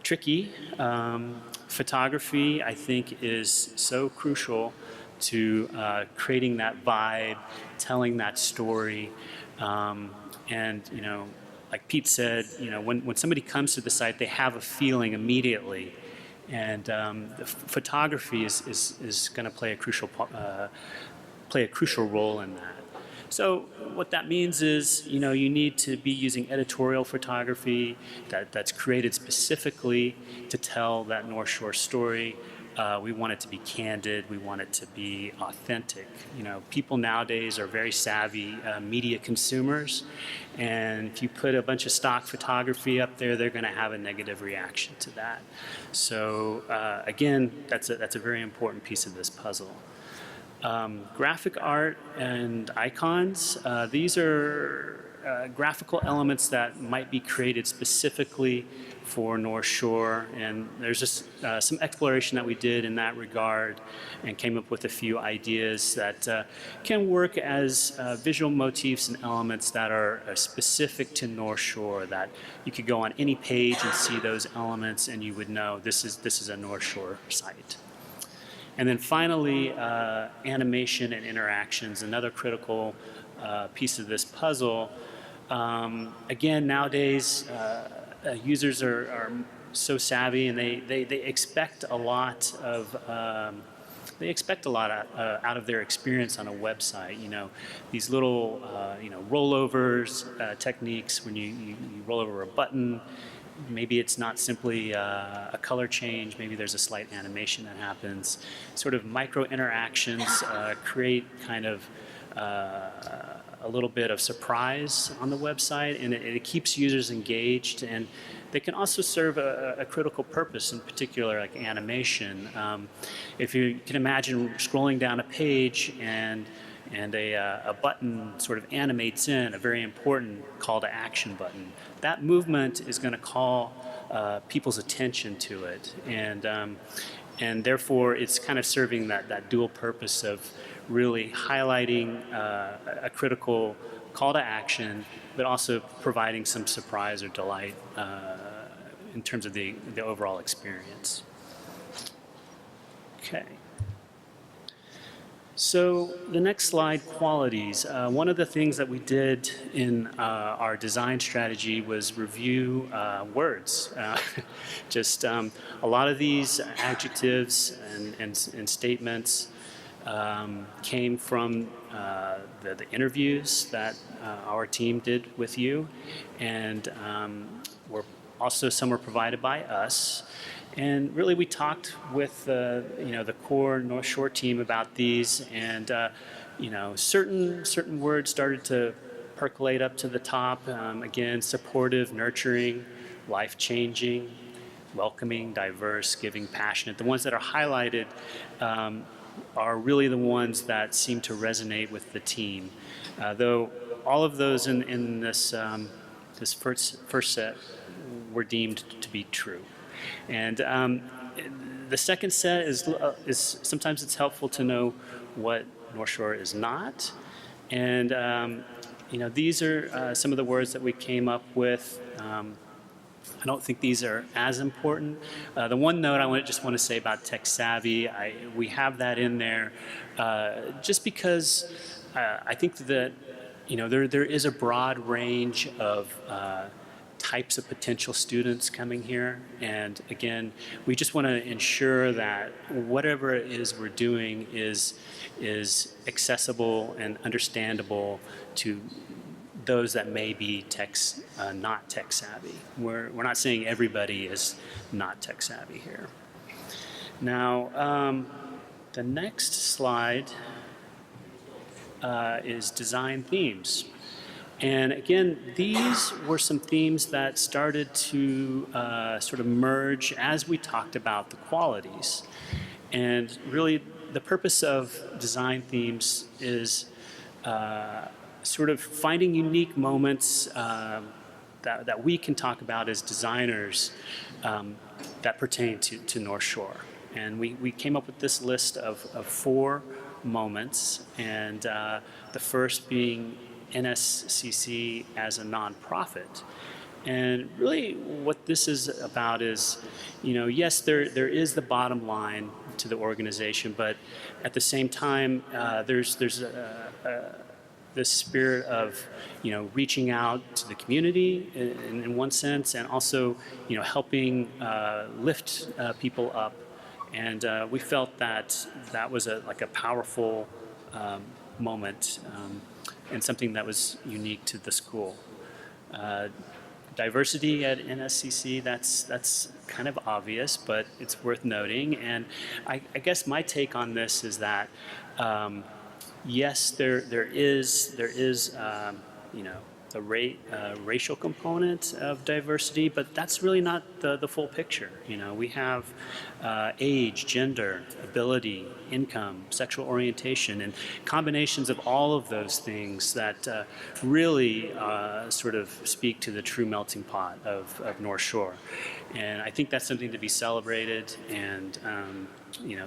tricky. Photography, I think, is so crucial to creating that vibe, telling that story. And like Pete said, when somebody comes to the site, they have a feeling immediately, and the photography is going to play a crucial role in that. So what that means is, you need to be using editorial photography that's created specifically to tell that North Shore story. We want it to be candid. We want it to be authentic. People nowadays are very savvy media consumers, and if you put a bunch of stock photography up there, they're going to have a negative reaction to that. So again, that's a very important piece of this puzzle. Graphic art and icons. These are graphical elements that might be created specifically for North Shore, and there's just some exploration that we did in that regard and came up with a few ideas that can work as visual motifs and elements that are specific to North Shore, that you could go on any page and see those elements and you would know this is a North Shore site. And then finally, animation and interactions, another critical piece of this puzzle. Again, nowadays, users are so savvy, and they expect a lot of out of their experience on a website. These little rollovers techniques when you roll over a button. Maybe it's not simply a color change. Maybe there's a slight animation that happens. Sort of micro interactions create kind of a little bit of surprise on the website, and it keeps users engaged, and they can also serve a critical purpose, in particular like animation. If you can imagine scrolling down a page and a button sort of animates in, a very important call to action button. That movement is going to call people's attention to it, and therefore it's kind of serving that dual purpose of really highlighting a critical call to action, but also providing some surprise or delight in terms of the overall experience. Okay. So the next slide, qualities. One of the things that we did in our design strategy was review words. Just a lot of these adjectives and statements came from the interviews that our team did with you, and some were provided by us. And really, we talked with the core North Shore team about these, and certain words started to percolate up to the top. Again, supportive, nurturing, life-changing, welcoming, diverse, giving, passionate. The ones that are highlighted are really the ones that seem to resonate with the team. Though all of those in this first set were deemed to be true. And the second set is sometimes it's helpful to know what North Shore is not. And these are some of the words that we came up with. I don't think these are as important. The one note I just want to say about tech savvy, we have that in there just because I think that there is a broad range of types of potential students coming here, and again, we just want to ensure that whatever it is we're doing is accessible and understandable to those that may be not tech savvy. We're not saying everybody is not tech savvy here. Now, the next slide is design themes. And again, these were some themes that started to sort of merge as we talked about the qualities. And really, the purpose of design themes is sort of finding unique moments that we can talk about as designers that pertain to North Shore. And we came up with this list of 4 moments, and the first being NSCC as a nonprofit. And really what this is about is, yes, there is the bottom line to the organization, but at the same time, there's this spirit of, reaching out to the community in one sense, and also, helping lift people up. And we felt that was a powerful moment and something that was unique to the school. Diversity at NSCC, that's kind of obvious, but it's worth noting. And I guess my take on this is that, yes, there is a racial component of diversity, but that's really not the full picture. We have age, gender, ability, income, sexual orientation, and combinations of all of those things that really sort of speak to the true melting pot of North Shore. And I think that's something to be celebrated, and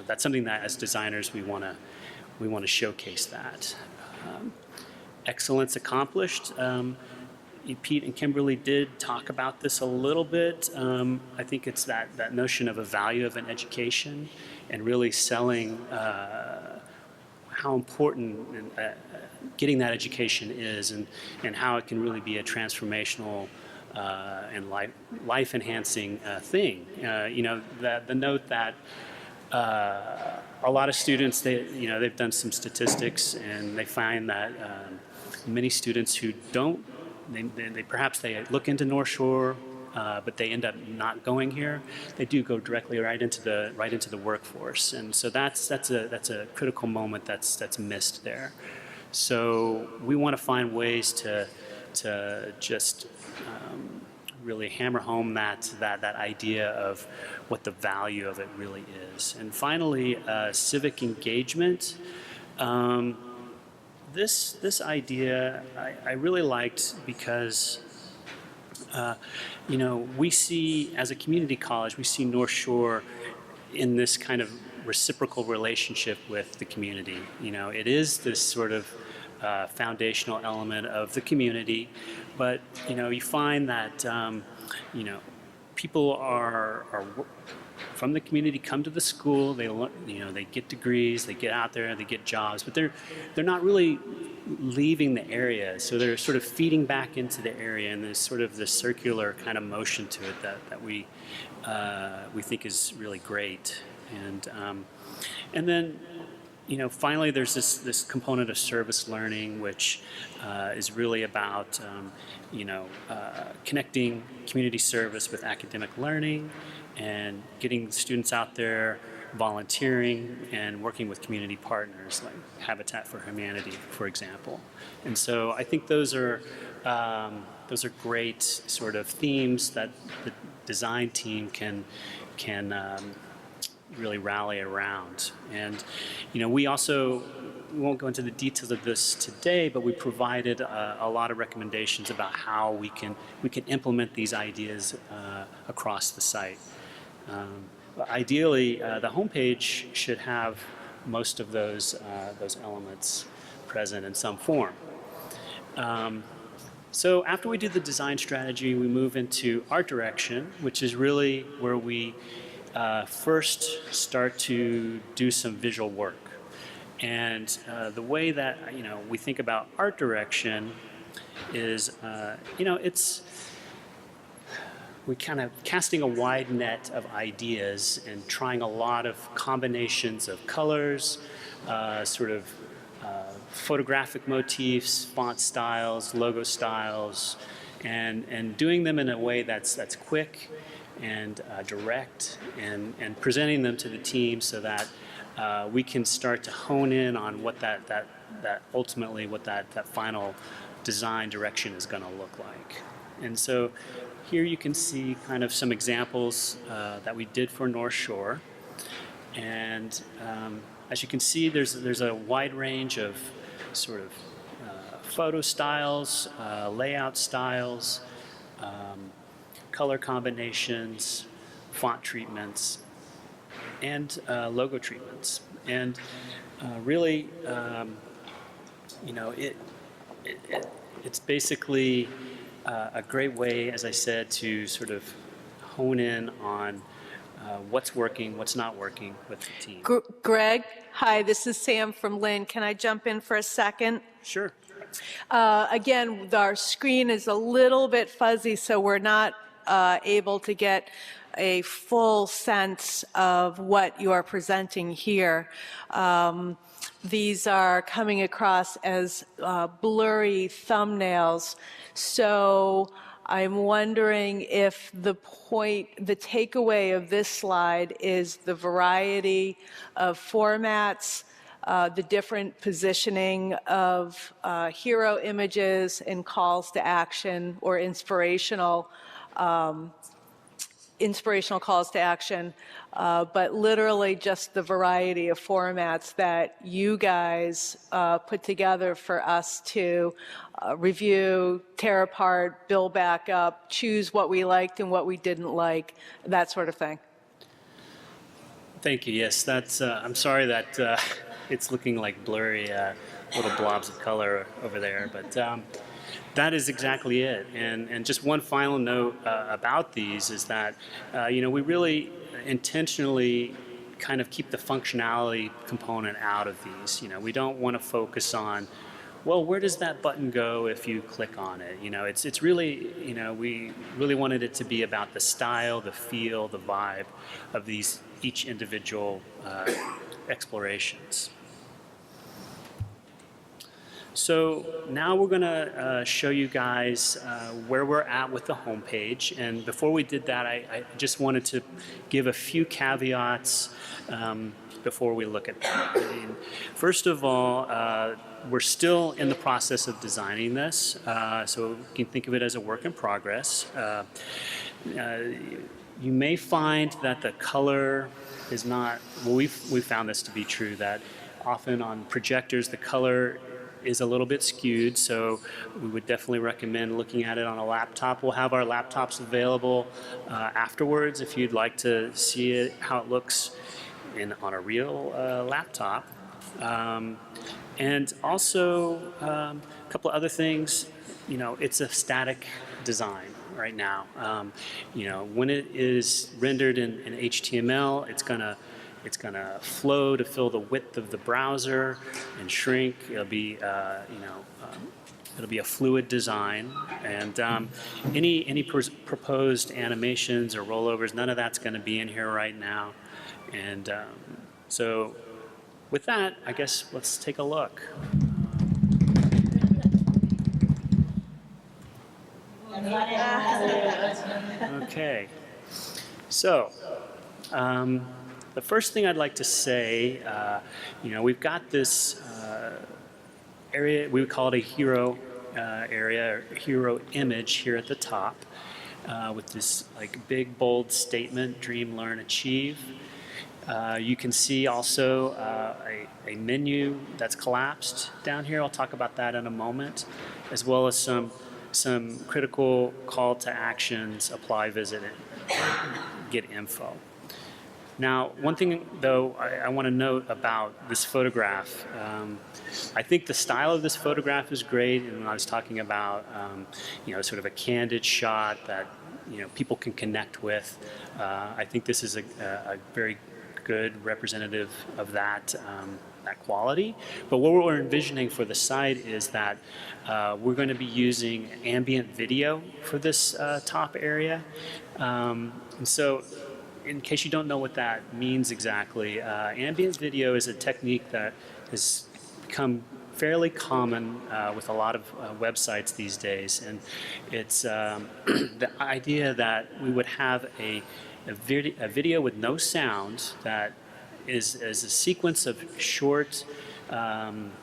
that's something that as designers we want to showcase that. Excellence accomplished. Pete and Kimberly did talk about this a little bit. I think it's that notion of a value of an education and really selling how important getting that education is, and how it can really be a transformational and life-enhancing thing. The note that a lot of students, they've done some statistics, and they find that many students who don't, perhaps they look into North Shore, but they end up not going here. They do go directly right into the workforce, and so that's a critical moment that's missed there. So we want to find ways to just really hammer home that idea of what the value of it really is. And finally, civic engagement. This idea I really liked because we see, as a community college, we see North Shore in this kind of reciprocal relationship with the community. It is this sort of foundational element of the community, but you find that people are from the community come to the school. They they get degrees, they get out there, they get jobs, but they're not really leaving the area. So they're sort of feeding back into the area, and there's sort of this circular kind of motion to it that we think is really great. And then finally, there's this component of service learning, which is really about connecting community service with academic learning and getting students out there volunteering and working with community partners like Habitat for Humanity, for example. And so I think those are great sort of themes that the design team can really rally around. And we won't go into the details of this today, but we provided a lot of recommendations about how we can implement these ideas across the site. Ideally, the homepage should have most of those elements present in some form. So after we do the design strategy, we move into art direction, which is really where we first start to do some visual work. And the way that we think about art direction is we kind of casting a wide net of ideas and trying a lot of combinations of colors, photographic motifs, font styles, logo styles, and doing them in a way that's quick and direct, and presenting them to the team so that we can start to hone in on what that ultimately what that final design direction is going to look like. And so here you can see kind of some examples that we did for North Shore. And as you can see, there's a wide range of sort of photo styles, layout styles, color combinations, font treatments, and logo treatments. And really, it's basically a great way, as I said, to sort of hone in on what's working, what's not working with the team. Greg, hi, this is Sam from Lynn. Can I jump in for a second? Sure. Again, our screen is a little bit fuzzy, so we're not able to get a full sense of what you are presenting here. These are coming across as blurry thumbnails. So I'm wondering if the takeaway of this slide is the variety of formats, the different positioning of hero images and calls to action or inspirational calls to action, but literally just the variety of formats that you guys put together for us to review, tear apart, build back up, choose what we liked and what we didn't like, that sort of thing. Thank you. Yes, that's. I'm sorry that it's looking like blurry little blobs of color over there, but that is exactly it. And just one final note about these is that we really intentionally kind of keep the functionality component out of these. We don't want to focus on, well, where does that button go if you click on it? It's really, we really wanted it to be about the style, the feel, the vibe of each individual explorations. So now we're going to show you guys where we're at with the homepage. And before we did that, I just wanted to give a few caveats before we look at that. I mean, first of all, we're still in the process of designing this, so you can think of it as a work in progress. You may find that the color is not, well, we've found this to be true, that often on projectors the color is a little bit skewed, so we would definitely recommend looking at it on a laptop. We'll have our laptops available afterwards if you'd like to see it, how it looks on a real laptop. And also a couple of other things, you know, it's a static design right now. You know, when it is rendered in HTML, it's gonna flow to fill the width of the browser and shrink. It'll be, it'll be a fluid design, and any proposed animations or rollovers, none of that's going to be in here right now. And so, with that, I guess let's take a look. Okay, so. The first thing I'd like to say, you know, we've got this area, we would call it a hero area, or hero image here at the top, with this like big bold statement, dream, learn, achieve. You can see also a menu that's collapsed down here. I'll talk about that in a moment, as well as some critical call to actions, apply, visit, and get info. Now, one thing, though, I want to note about this photograph, I think the style of this photograph is great, and when I was talking about, you know, sort of a candid shot that, you know, people can connect with, I think this is a very good representative of that, that quality. But what we're envisioning for the site is that we're going to be using ambient video for this top area. And so, in case you don't know what that means exactly, ambient video is a technique that has become fairly common with a lot of websites these days. And it's the idea that we would have a video with no sound that is a sequence of short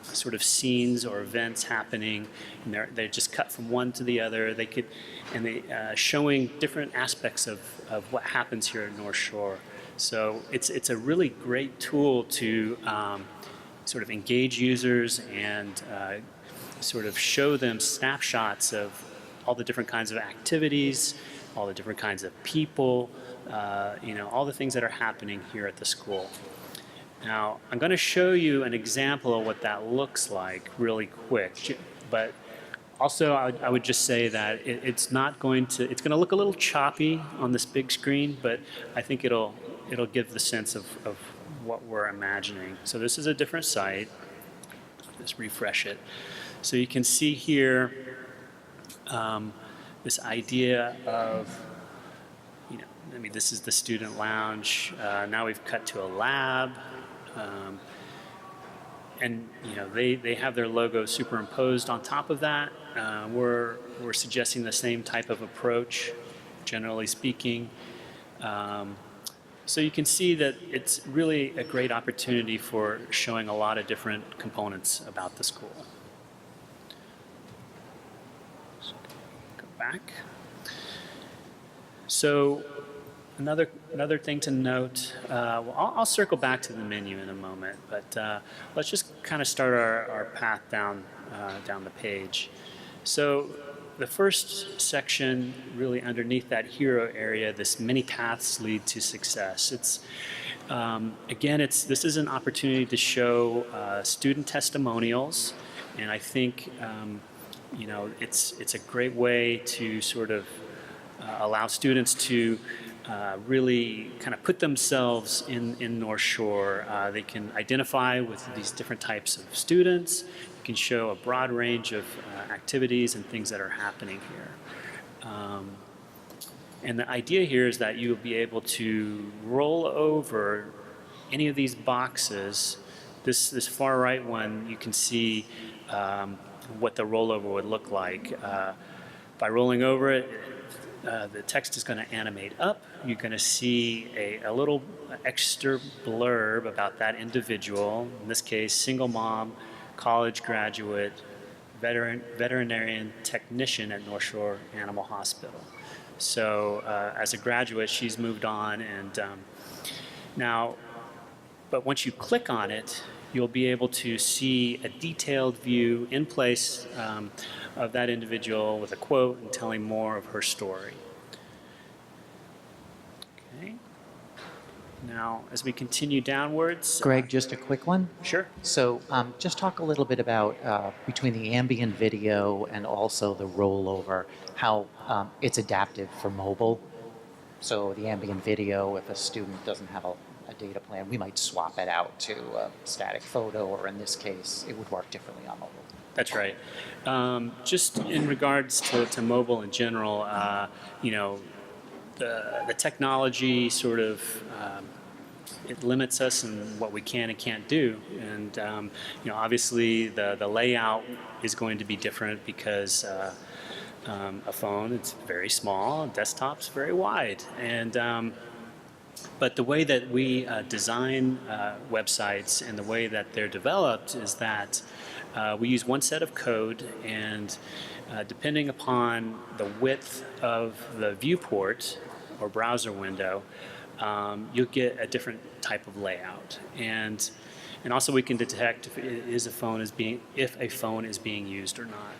sort of scenes or events happening, and they're just cut from one to the other. They could, and they showing different aspects of what happens here at North Shore. So it's a really great tool to sort of engage users and sort of show them snapshots of all the different kinds of activities, all the different kinds of people, you know, all the things that are happening here at the school. Now, I'm going to show you an example of what that looks like really quick, but also I would just say that it's going to look a little choppy on this big screen, but I think it'll give the sense of what we're imagining. So this is a different site. Just refresh it. So you can see here this idea of, you know, I mean, this is the student lounge. Now we've cut to a lab. And you know, they have their logo superimposed on top of that. We're suggesting the same type of approach, generally speaking. So you can see that it's really a great opportunity for showing a lot of different components about the school. So go back. So another thing to note, well, I'll circle back to the menu in a moment, but let's just kind of start our path down the page. So the first section, really underneath that hero area, this many paths lead to success. It's again, this is an opportunity to show student testimonials, and I think you know, it's a great way to sort of allow students to really kind of put themselves in North Shore. They can identify with these different types of students. You can show a broad range of activities and things that are happening here. And the idea here is that you'll be able to roll over any of these boxes. This far right one, you can see what the rollover would look like. By rolling over it, the text is going to animate up. You're going to see a little extra blurb about that individual. In this case, single mom, college graduate, veterinarian technician at North Shore Animal Hospital. So as a graduate, she's moved on, and but once you click on it, you'll be able to see a detailed view in place of that individual with a quote and telling more of her story. Okay. Now, as we continue downwards... Greg, just a quick one. Sure. So just talk a little bit about between the ambient video and also the rollover, how it's adaptive for mobile. So the ambient video, if a student doesn't have a data plan, we might swap it out to a static photo, or in this case, it would work differently on mobile. That's right. Just in regards to mobile in general, the technology sort of it limits us in what we can and can't do, and obviously the layout is going to be different because a phone, it's very small, a desktop's very wide, and but the way that we design websites and the way that they're developed is that we use one set of code, and depending upon the width of the viewport or browser window, you'll get a different type of layout. And also we can detect if a phone is being used or not.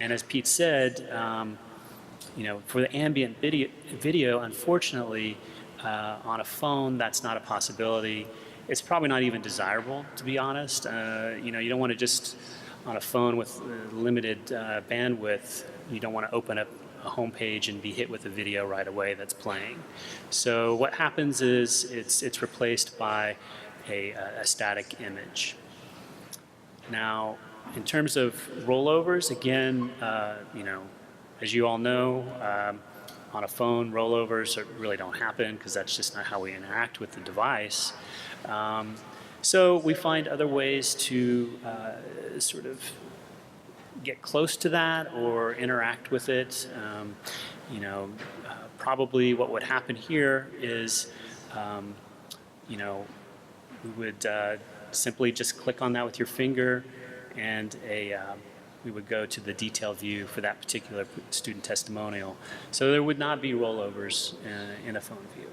And as Pete said, for the ambient video, unfortunately, on a phone, that's not a possibility. It's probably not even desirable, to be honest. You don't want to just, on a phone with limited bandwidth, you don't want to open up a home page and be hit with a video right away that's playing. So what happens is it's replaced by a static image. Now, in terms of rollovers, again, as you all know, on a phone, rollovers really don't happen because that's just not how we interact with the device. So we find other ways to sort of get close to that or interact with it. Probably what would happen here is, we would simply just click on that with your finger, and we would go to the detail view for that particular student testimonial. So there would not be rollovers in a phone view.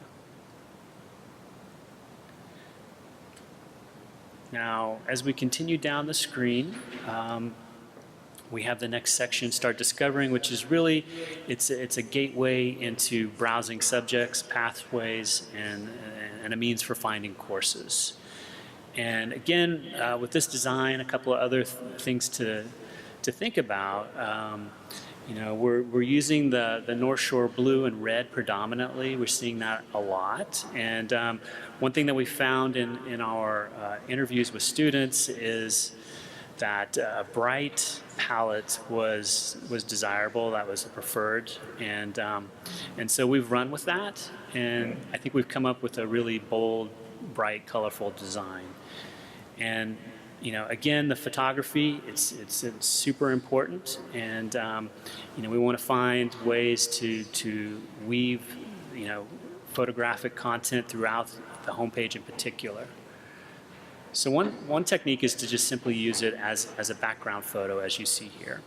Now, as we continue down the screen, we have the next section, Start Discovering, which is really, it's a gateway into browsing subjects, pathways, and a means for finding courses. And again, with this design, a couple of other things to think about. We're using the North Shore blue and red predominantly. We're seeing that a lot. And one thing that we found in our interviews with students is that a bright palette was desirable. That was preferred, and so we've run with that. And I think we've come up with a really bold, bright, colorful design. And again, the photography, it's super important, and we want to find ways to weave photographic content throughout the homepage in particular. So one technique is to just simply use it as a background photo, as you see here.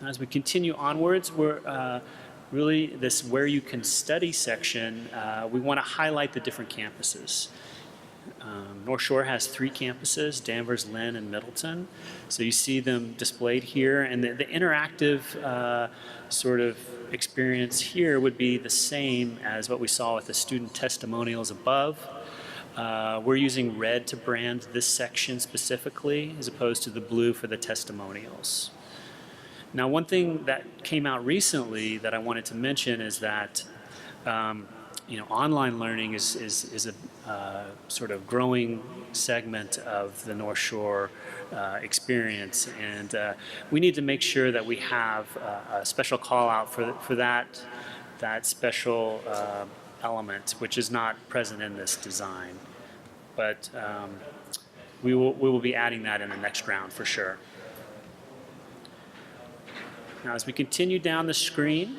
As we continue onwards, we're really this Where You Can Study section, we want to highlight the different campuses. North Shore has 3 campuses, Danvers, Lynn, and Middleton. So you see them displayed here, and the interactive sort of experience here would be the same as what we saw with the student testimonials above. We're using red to brand this section specifically, as opposed to the blue for the testimonials. Now, one thing that came out recently that I wanted to mention is that online learning is a sort of growing segment of the North Shore experience, and we need to make sure that we have a special call out for that special element, which is not present in this design. But we will be adding that in the next round for sure. Now, as we continue down the screen,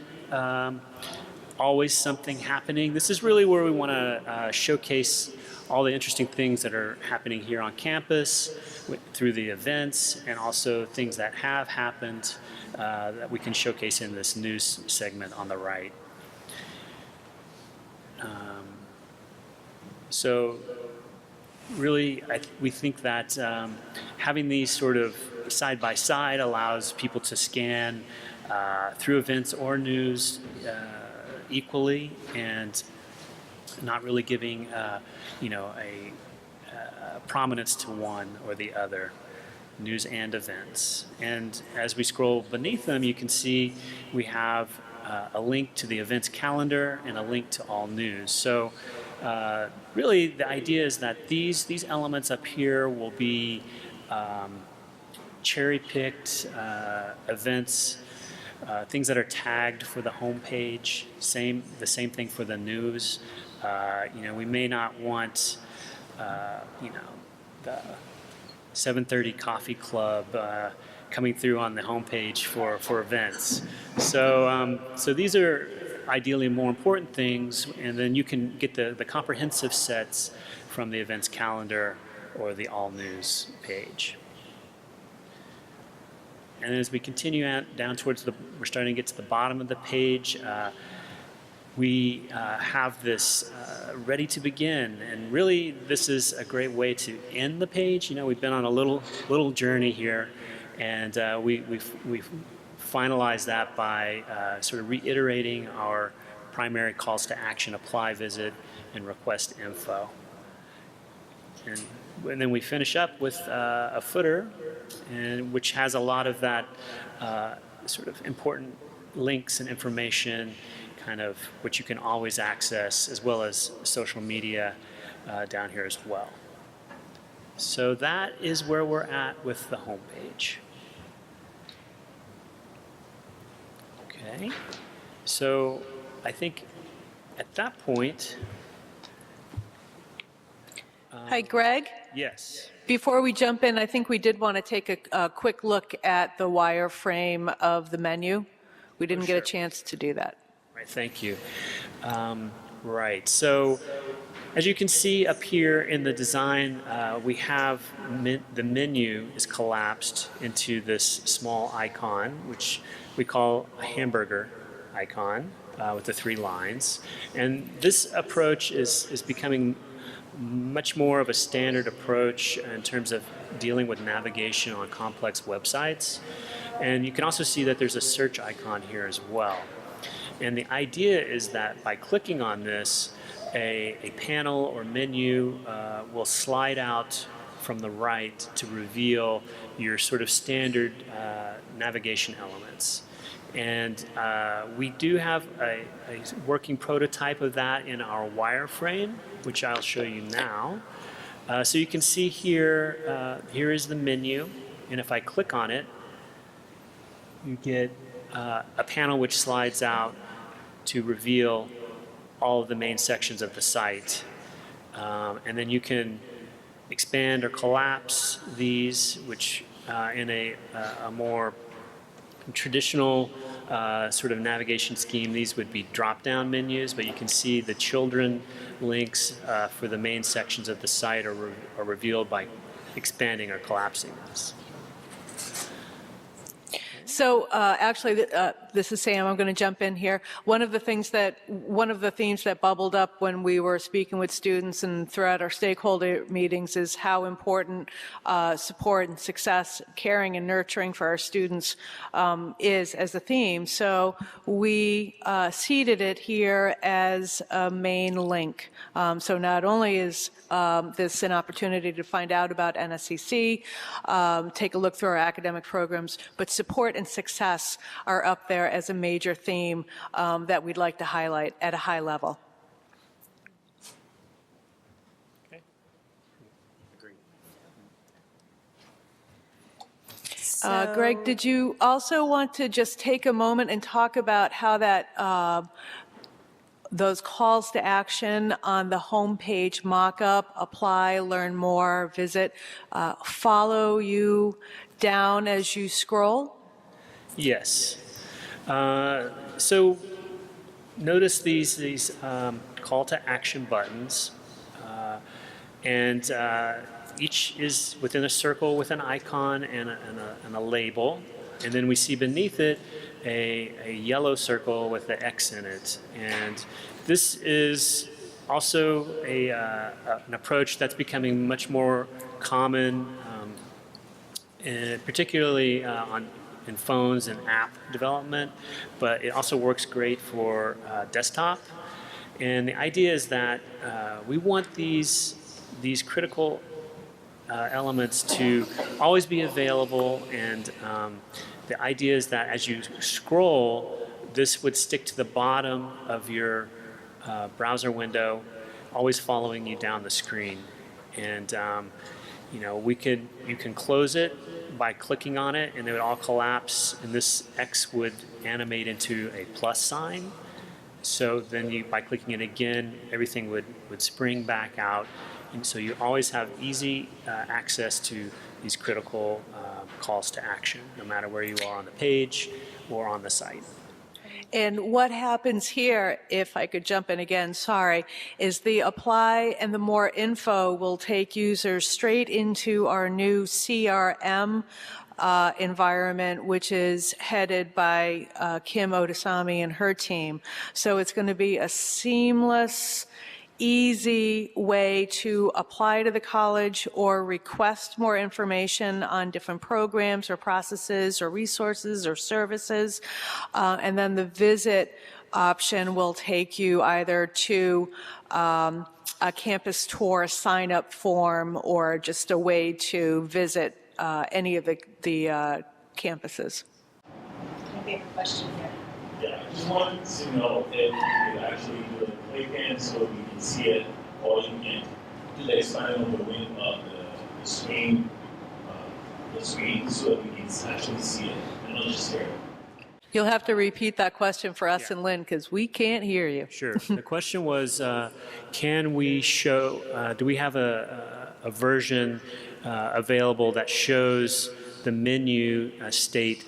always something happening. This is really where we want to showcase all the interesting things that are happening here on campus through the events, and also things that have happened that we can showcase in this news segment on the right. So really, we think that having these sort of side by side allows people to scan through events or news equally, and not really giving a prominence to one or the other, news and events. And as we scroll beneath them, you can see we have a link to the events calendar and a link to all news. So really the idea is that these elements up here will be cherry-picked events, things that are tagged for the homepage. The same thing for the news. We may not want, the 7:30 coffee club coming through on the homepage for events. So these are ideally more important things, and then you can get the comprehensive sets from the events calendar or the all news page. And as we continue down towards we're starting to get to the bottom of the page, we have this ready to begin, and really this is a great way to end the page. We've been on a little journey here, and we've finalized that by sort of reiterating our primary calls to action: apply, visit, and request info. And then we finish up with a footer, which has a lot of that sort of important links and information, kind of which you can always access, as well as social media down here as well. So that is where we're at with the homepage. Okay, so I think at that point. Hi, Greg. Yes. Before we jump in, I think we did want to take a quick look at the wireframe of the menu. We didn't get a chance to do that. Right, thank you. Right, so as you can see up here in the design, we have the menu is collapsed into this small icon, which we call a hamburger icon with the 3 lines. And this approach is becoming much more of a standard approach in terms of dealing with navigation on complex websites. And you can also see that there's a search icon here as well. And the idea is that by clicking on this, a panel or menu will slide out from the right to reveal your sort of standard navigation elements. And we do have a working prototype of that in our wireframe, which I'll show you now. So you can see here, here is the menu, and if I click on it, you get a panel which slides out to reveal all of the main sections of the site. And then you can expand or collapse these, which in a more traditional sort of navigation scheme, these would be drop-down menus, but you can see the children links for the main sections of the site are revealed by expanding or collapsing this. So actually, this is Sam. I'm going to jump in here. One of the themes that bubbled up when we were speaking with students and throughout our stakeholder meetings is how important support and success, caring and nurturing for our students is as a theme. So we seeded it here as a main link. So not only is this an opportunity to find out about NSCC, take a look through our academic programs, but support and success are up there as a major theme that we'd like to highlight at a high level. Okay. Agreed. Greg, did you also want to just take a moment and talk about how that those calls to action on the homepage mock-up, apply, learn more, visit, follow you down as you scroll? Yes. So notice these call to action buttons, and each is within a circle with an icon and a label. And then we see beneath it a yellow circle with the X in it. And this is also an approach that's becoming much more common, and particularly in phones and app development, but it also works great for desktop. And the idea is that we want these critical elements to always be available, and the idea is that as you scroll, this would stick to the bottom of your browser window, always following you down the screen. And you know, you can close it by clicking on it, and it would all collapse, and this X would animate into a plus sign. So then by clicking it again, everything would spring back out. And so you always have easy access to these critical calls to action, no matter where you are on the page or on the site. And what happens here, if I could jump in again, sorry, is the apply and the more info will take users straight into our new CRM environment, which is headed by Kim Odasami and her team. So it's going to be a seamless, easy way to apply to the college or request more information on different programs or processes or resources or services. And then the visit option will take you either to a campus tour sign-up form or just a way to visit any of the campuses. Maybe a question here. Yeah, I just wanted to know if you could actually do a playpen so we can see it, or you can do the expanding of the wing of the screen, so that we can actually see it and not just hear it. You'll have to repeat that question for us and Lynn because we can't hear you. Sure. The question was, can we show, do we have a version available that shows the menu state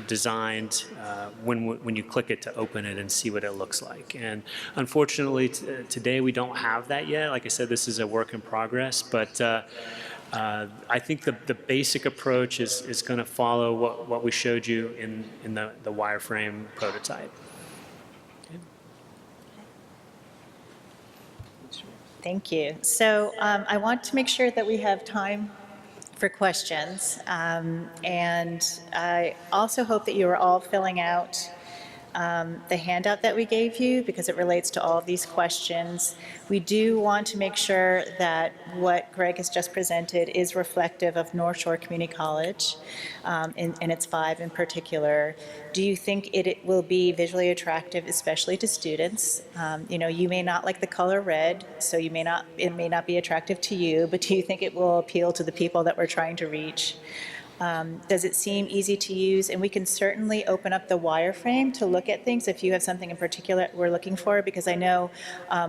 designed when you click it to open it and see what it looks like? And unfortunately, today we don't have that yet. Like I said, this is a work in progress, but I think the basic approach is going to follow what we showed you in the wireframe prototype. Thank you. So I want to make sure that we have time for questions. And I also hope that you are all filling out the handout that we gave you because it relates to all of these questions. We do want to make sure that what Greg has just presented is reflective of North Shore Community College, and its 5 in particular. Do you think it will be visually attractive, especially to students? You know, you may not like the color red, so it may not be attractive to you, but do you think it will appeal to the people that we're trying to reach? Does it seem easy to use? And we can certainly open up the wireframe to look at things if you have something in particular we're looking for, because I know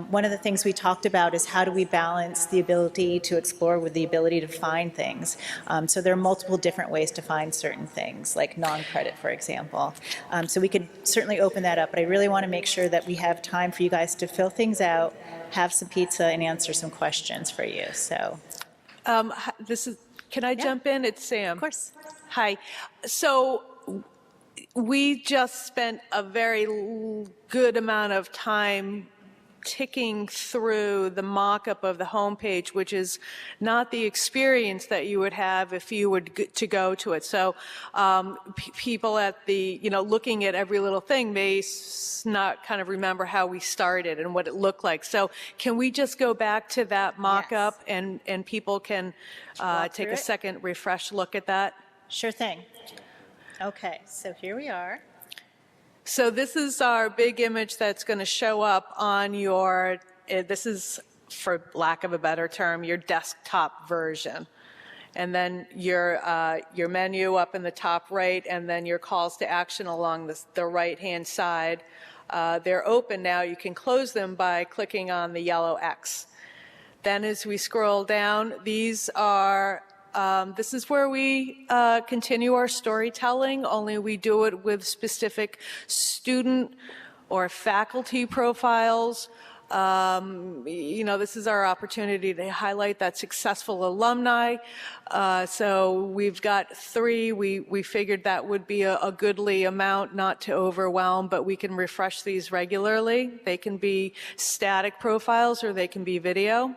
one of the things we talked about is how do we balance the ability to explore with the ability to find things. So there are multiple different ways to find certain things, like non-credit, for example. So we could certainly open that up, but I really want to make sure that we have time for you guys to fill things out, have some pizza, and answer some questions for you. So Can I jump in? It's Sam. of course. Hi. So we just spent a very good amount of time ticking through the mock-up of the homepage, which is not the experience that you would have if you were to go to it. So people at the, looking at every little thing may not kind of remember how we started and what it looked like. So can we just go back to that mock-up and people can take a second refresh look at that? Sure thing. Okay, so here we are. So this is our big image that's going to show up on your, this is, for lack of a better term, your desktop version. And then your menu up in the top right, and then your calls to action along the right-hand side they're open now. You can close them by clicking on the yellow X. Then as we scroll down, these are, this is where we continue our storytelling, only we do it with specific student or faculty profiles. This is our opportunity to highlight that successful alumni. So we've got 3. We figured that would be a goodly amount, not to overwhelm, but we can refresh these regularly. They can be static profiles or they can be video.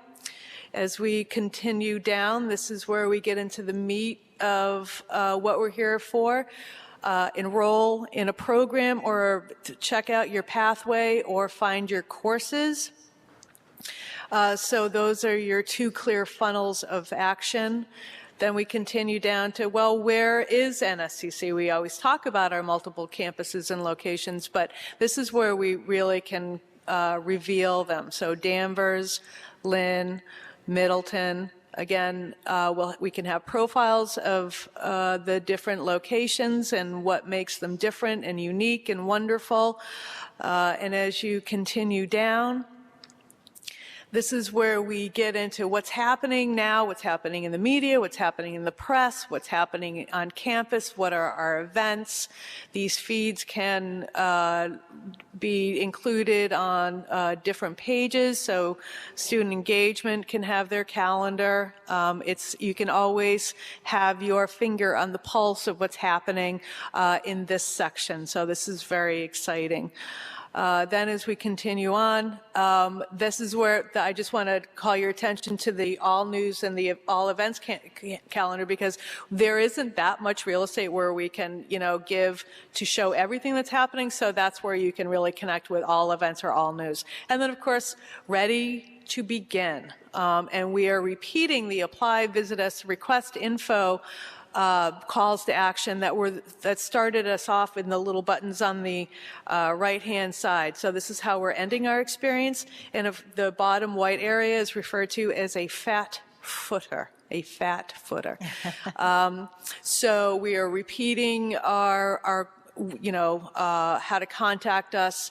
As we continue down, this is where we get into the meat of what we're here for. Enroll in a program or to check out your pathway or find your courses. So those are your 2 clear funnels of action. Then we continue down to, well, where is NSCC? We always talk about our multiple campuses and locations, but this is where we really can reveal them. So Danvers, Lynn, Middleton. Again, we can have profiles of the different locations and what makes them different and unique and wonderful. And as you continue down, this is where we get into what's happening now, what's happening in the media, what's happening in the press, what's happening on campus, what are our events. These feeds can be included on different pages, so student engagement can have their calendar. You can always have your finger on the pulse of what's happening in this section, so this is very exciting. Then as we continue on, this is where I just want to call your attention to the all news and the all events calendar, because there isn't that much real estate where we can, give to show everything that's happening. So that's where you can really connect with all events or all news. And then of course, ready to begin. And we are repeating the apply, visit us, request info calls to action that started us off in the little buttons on the right-hand side. So this is how we're ending our experience, and if the bottom white area is referred to as a fat footer. A fat footer. So we are repeating our how to contact us,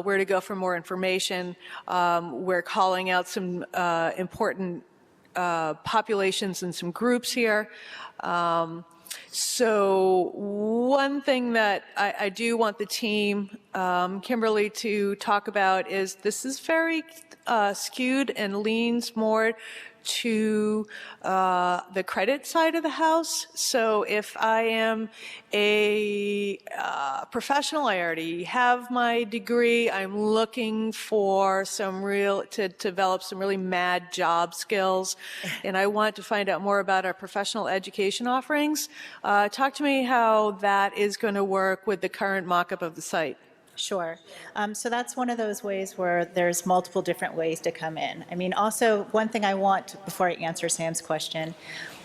where to go for more information. We're calling out some important populations and some groups here. So one thing that I do want the team, Kimberly, to talk about is this is very skewed and leans more to the credit side of the house. So if I am a professional, I already have my degree, I'm looking for to develop some really mad job skills, and I want to find out more about our professional education offerings. Talk to me how that is going to work with the current mock-up of the site. Sure. So that's one of those ways where there's multiple different ways to come in. I mean, also, one thing I want, before I answer Sam's question,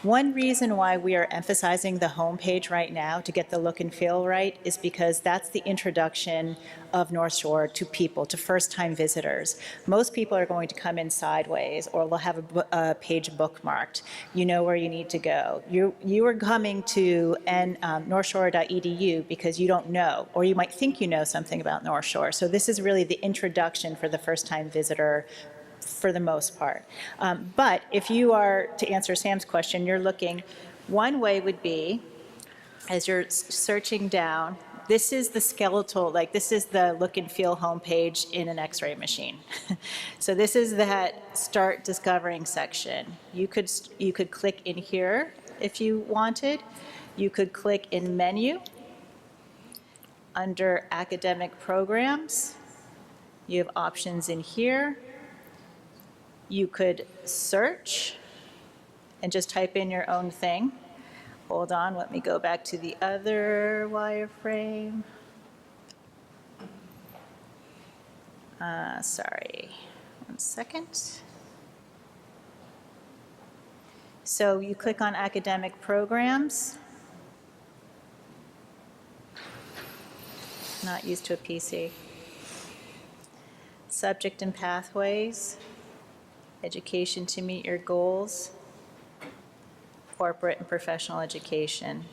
one reason why we are emphasizing the homepage right now to get the look and feel right is because that's the introduction of North Shore to people, to first-time visitors. Most people are going to come in sideways, or they'll have a page bookmarked. You know where you need to go. You are coming to northshore.edu because you don't know, or you might think you know something about North Shore. So this is really the introduction for the first-time visitor for the most part. But if you are, to answer Sam's question, you're looking, one way would be, as you're searching down, this is the skeletal, this is the look and feel homepage in an X-ray machine. So this is that start discovering section. You could click in here if you wanted. You could click in menu under academic programs. You have options in here. You could search and just type in your own thing. Hold on, let me go back to the other wireframe. Sorry, 1 second. So you click on academic programs. Not used to a PC. Subject and pathways. Education to meet your goals, corporate and professional education.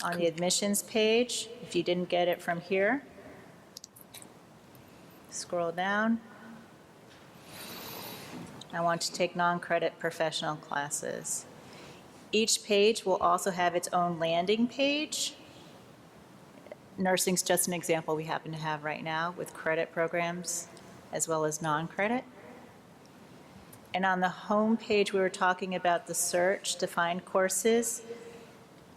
On the admissions page, if you didn't get it from here, Scroll down. I want to take non-credit professional classes. Each page will also have its own landing page. Nursing's just an example we happen to have right now with credit programs as well as non-credit. And on the home page, we were talking about the search to find courses.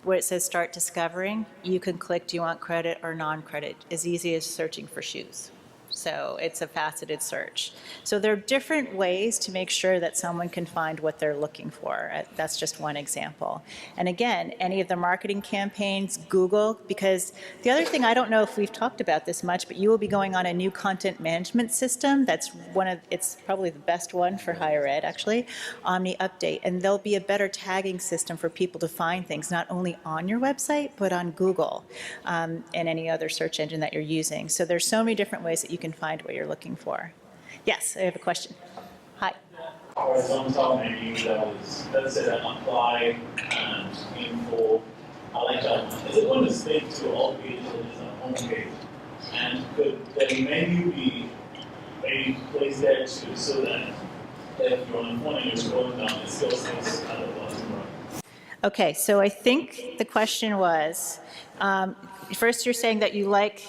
Where it says start discovering, you can click, do you want credit or non-credit, as easy as searching for shoes. So it's a faceted search. So there are different ways to make sure that someone can find what they're looking for. That's just one example. And again, any of the marketing campaigns, Google, because the other thing, I don't know if we've talked about this much, but you will be going on a new content management system. That's it's probably the best one for higher ed, actually, Omni Update. And there'll be a better tagging system for people to find things, not only on your website, but on Google and any other search engine that you're using. So there's so many different ways that you can find what you're looking for. Yes, I have a question. Hi. Horizontal menu that said apply and info. I like that one. Is it going to stick to all pages or just a home page? And could the menu be maybe placed there too so that if you're on the phone and you're scrolling down, it still stays at the bottom right? Okay, so I think the question was, first you're saying that you like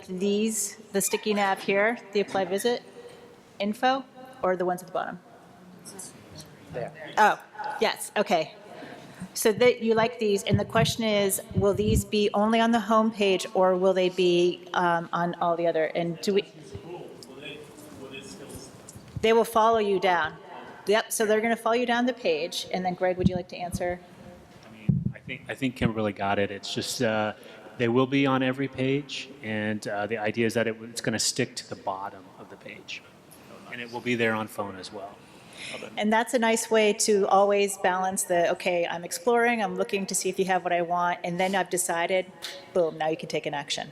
these, the sticky nav here, the apply visit info, or the ones at the bottom? There. Oh, yes, okay. So that you like these, and the question is, will these be only on the home page, or will they be on all the other? And do we? They will follow you down. Yep. So they're going to follow you down the page, and then Greg, would you like to answer? I think Kimberly got it. It's just they will be on every page, and the idea is that it's going to stick to the bottom of the page, and it will be there on phone as well. And that's a nice way to always balance okay, I'm exploring, I'm looking to see if you have what I want, and then I've decided, boom, now you can take an action.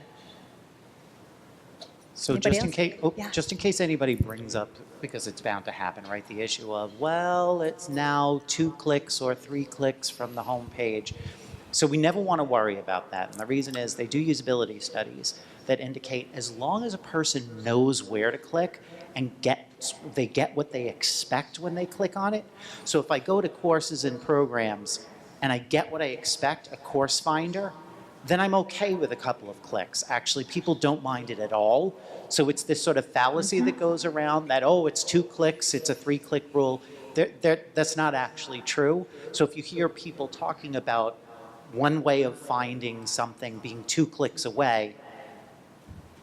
So Anybody just in case anybody brings up, because it's bound to happen, right? The issue of, well, it's now 2 clicks or 3 clicks from the home page. So we never want to worry about that. And the reason is they do usability studies that indicate as long as a person knows where to click and they get what they expect when they click on it. So if I go to courses and programs and I get what I expect, a course finder, then I'm okay with a couple of clicks. Actually, people don't mind it at all. So it's this sort of fallacy that goes around that, oh, it's 2 clicks, it's a 3-click rule. That's not actually true. So if you hear people talking about one way of finding something being 2 clicks away,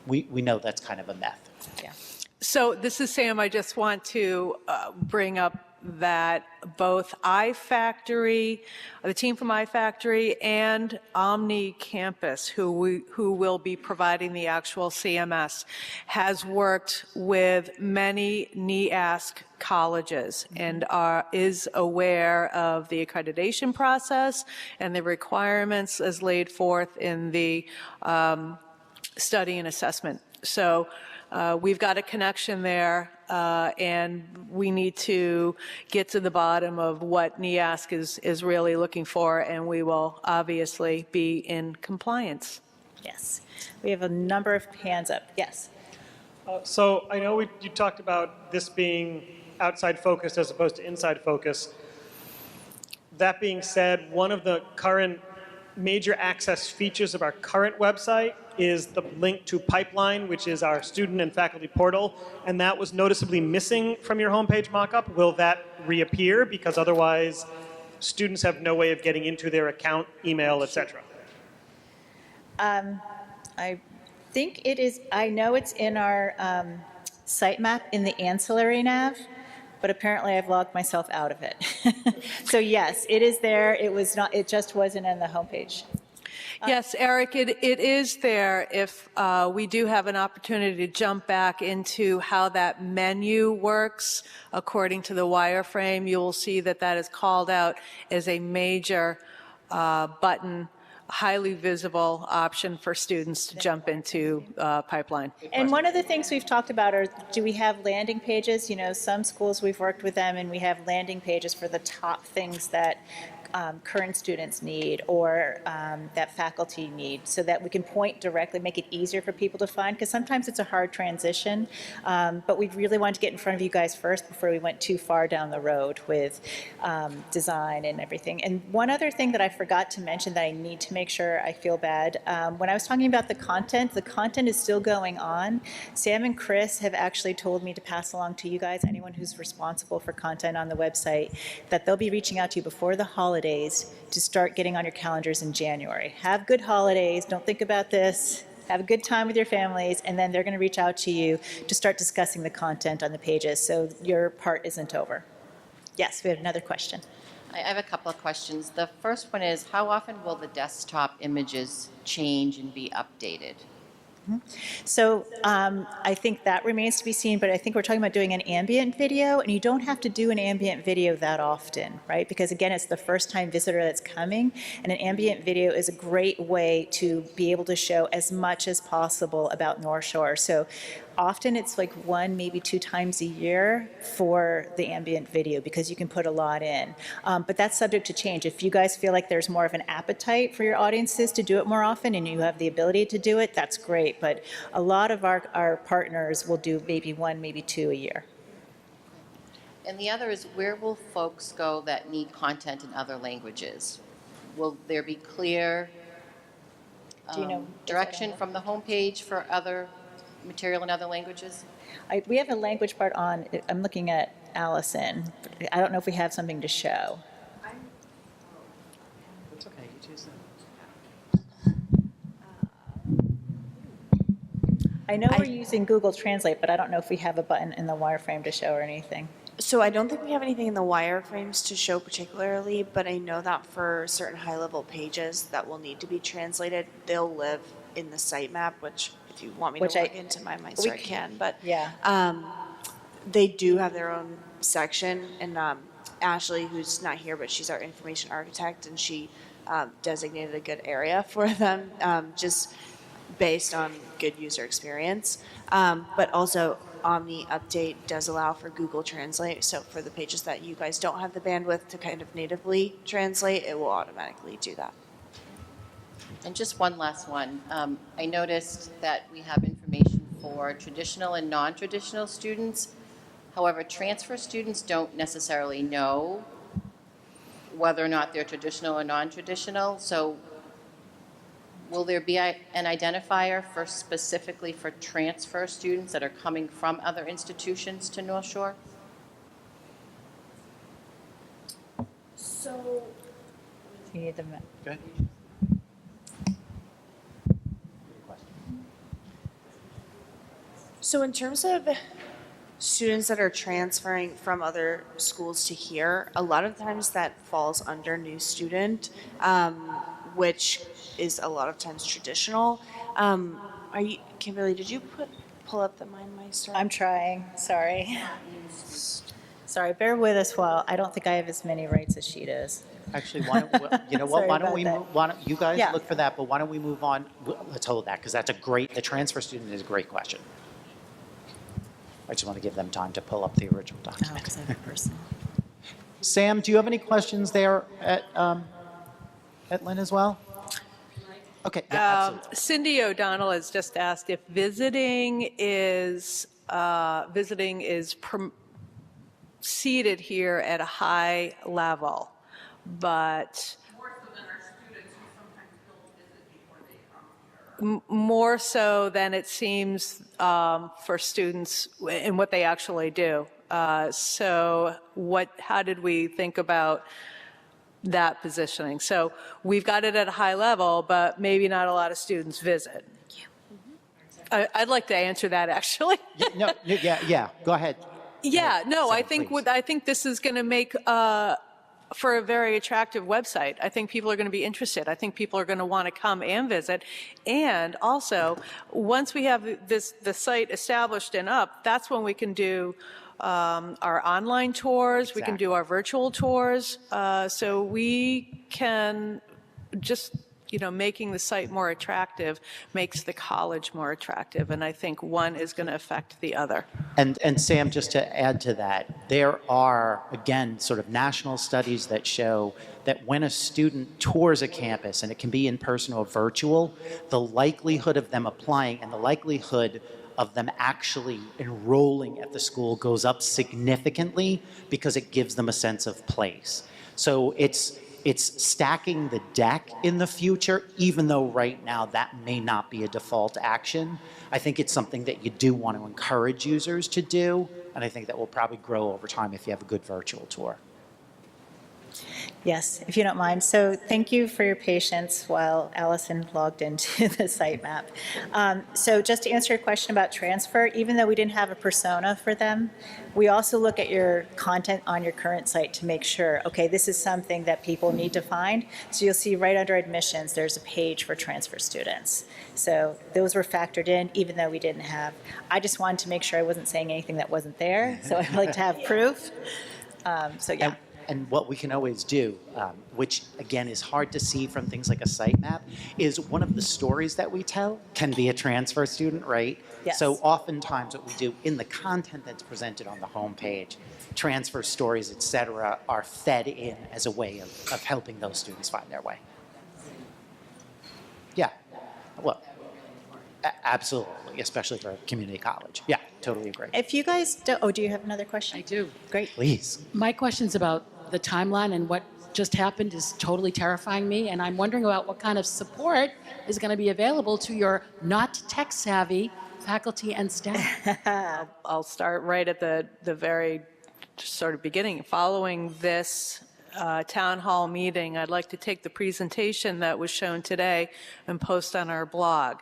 we know that's kind of a myth. Yeah. So this is Sam. I just want to bring up that both iFactory, the team from iFactory, and Omni Campus, who will be providing the actual CMS, has worked with many NEASC colleges and is aware of the accreditation process and the requirements as laid forth in the study and assessment. So we've got a connection there, and we need to get to the bottom of what NEASC is really looking for, and we will obviously be in compliance. Yes. We have a number of hands up. Yes. So I know you talked about this being outside focused as opposed to inside focus. That being said, one of the current major access features of our current website is the link to Pipeline, which is our student and faculty portal, and that was noticeably missing from your homepage mockup. Will that reappear? Because otherwise, students have no way of getting into their account, email, etc. I think it is, I know it's in our sitemap in the ancillary nav, but apparently I've logged myself out of it. So yes, it is there. It was not, it just wasn't on the homepage. Yes, Eric, it is there. If we do have an opportunity to jump back into how that menu works according to the wireframe, you will see that that is called out as a major button, highly visible option for students to jump into Pipeline. And one of the things we've talked about are, do we have landing pages? You know, some schools we've worked with them and we have landing pages for the top things that current students need or that faculty need, so that we can point directly, make it easier for people to find, because sometimes it's a hard transition. But we really wanted to get in front of you guys first before we went too far down the road with design and everything. And one other thing that I forgot to mention that I need to make sure, I feel bad, when I was talking about the content is still going on. Sam and Chris have actually told me to pass along to you guys, anyone who's responsible for content on the website, that they'll be reaching out to you before the holidays to start getting on your calendars in January. Have good holidays, don't think about this, have a good time with your families, and then they're going to reach out to you to start discussing the content on the pages, so your part isn't over. Yes, we have another question. I have a couple of questions. The first one is, how often will the desktop images change and be updated? So I think that remains to be seen, but I think we're talking about doing an ambient video, and you don't have to do an ambient video that often, right? Because again, it's the first time visitor that's coming, and an ambient video is a great way to be able to show as much as possible about North Shore. So often it's like 1, maybe 2 times a year for the ambient video, because you can put a lot in. But that's subject to change. If you guys feel like there's more of an appetite for your audiences to do it more often and you have the ability to do it, that's great. But a lot of our partners will do maybe 1, maybe 2 a year. And the other is, where will folks go that need content in other languages? Will there be clear Do you know? direction from the homepage for other material in other languages? We have a language part on, I'm looking at Allison. I don't know if we have something to show. It's okay, you choose them. I know we're using Google Translate, but I don't know if we have a button in the wireframe to show or anything. So I don't think we have anything in the wireframes to show particularly, but I know that for certain high-level pages that will need to be translated, they'll live in the sitemap, which if you want me to log into my MyStore, I can. But Yeah. they do have their own section, and Ashley, who's not here, but she's our information architect, and she designated a good area for them, just based on good user experience. But also, Omni Update does allow for Google Translate, so for the pages that you guys don't have the bandwidth to kind of natively translate, it will automatically do that. And just one last one. I noticed that we have information for traditional and non-traditional students. However, transfer students don't necessarily know whether or not they're traditional or non-traditional. So will there be an identifier for specifically for transfer students that are coming from other institutions to North Shore? So You need them. Good. So in terms of students that are transferring from other schools to here, a lot of times that falls under new student, which is a lot of times traditional. Are you, Kimberly, did you pull up the MindMeister? I'm trying, sorry. Sorry, bear with us while, I don't think I have as many rights as she does. Actually, why don't, you know what, Sorry why don't about we, that. why don't, you guys Yeah. look for that, but why don't we move on? Let's hold that, because that's a great, the transfer student is a great question. I just want to give them time to pull up the original Oh, document. because I have a personal. Sam, do you have any questions there at Lynn as well? Okay, yeah, absolutely. Cindy O'Donnell has just asked if visiting is seated here at a high level, but more so than it seems for students in what they actually do. So how did we think about that positioning? So we've got it at a high level, but maybe not a lot of students visit. I'd like to answer that, actually. Yeah, go ahead. Yeah, no, Sam, I think please. I think this is going to make for a very attractive website. I think people are going to be interested. I think people are going to want to come and visit. And also, once we have the site established and up, that's when we can do our online tours. We can do our virtual tours. So we can just, making the site more attractive makes the college more attractive, and I think one is going to affect the other. And Sam, just to add to that, there are, again, sort of national studies that show that when a student tours a campus, and it can be in person or virtual, the likelihood of them applying and the likelihood of them actually enrolling at the school goes up significantly because it gives them a sense of place. So it's stacking the deck in the future, even though right now that may not be a default action. I think it's something that you do want to encourage users to do, and I think that will probably grow over time if you have a good virtual tour. Yes, if you don't mind. So thank you for your patience while Allison logged into the sitemap. So just to answer your question about transfer, even though we didn't have a persona for them, we also look at your content on your current site to make sure, okay, this is something that people need to find. So you'll see right under admissions, there's a page for transfer students. So those were factored in, even though we didn't have. I just wanted to make sure I wasn't saying anything that wasn't there. So I'd like to have proof. So yeah. And what we can always do, which again is hard to see from things like a sitemap, is one of the stories that we tell can be a transfer student, right? Yes. So oftentimes what we do in the content that's presented on the homepage, transfer stories, et cetera, are fed in as a way of helping those students find their way. Yeah, well, absolutely, especially for a community college. Yeah, totally agree. If you guys do you have another question? I do. Great. Please. My question's about the timeline, and what just happened is totally terrifying me, and I'm wondering about what kind of support is going to be available to your not tech-savvy faculty and staff. I'll start right at the very sort of beginning. Following this town hall meeting, I'd like to take the presentation that was shown today and post on our blog.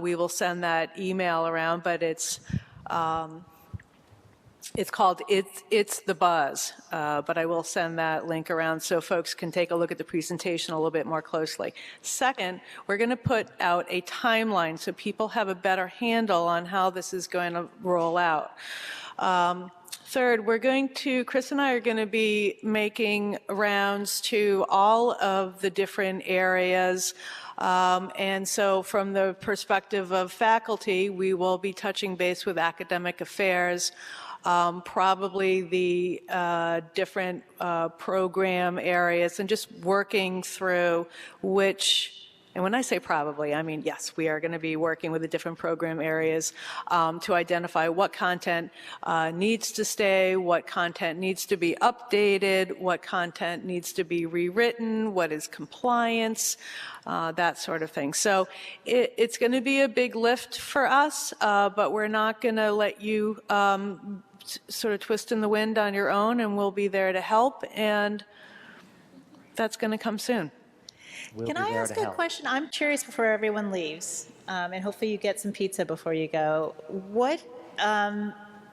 We will send that email around, but it's called It's the Buzz, but I will send that link around so folks can take a look at the presentation a little bit more closely. Second, we're going to put out a timeline so people have a better handle on how this is going to roll out. Third, Chris and I are going to be making rounds to all of the different areas. And so from the perspective of faculty, we will be touching base with academic affairs, probably the different program areas, and just working through which. And when I say probably, I mean, yes, we are going to be working with the different program areas to identify what content needs to stay, what content needs to be updated, what content needs to be rewritten, what is compliance, that sort of thing. So it's going to be a big lift for us, but we're not going to let you sort of twist in the wind on your own, and we'll be there to help, and that's going to come soon. Can I ask a question? I'm curious before everyone leaves, and hopefully you get some pizza before you go. What,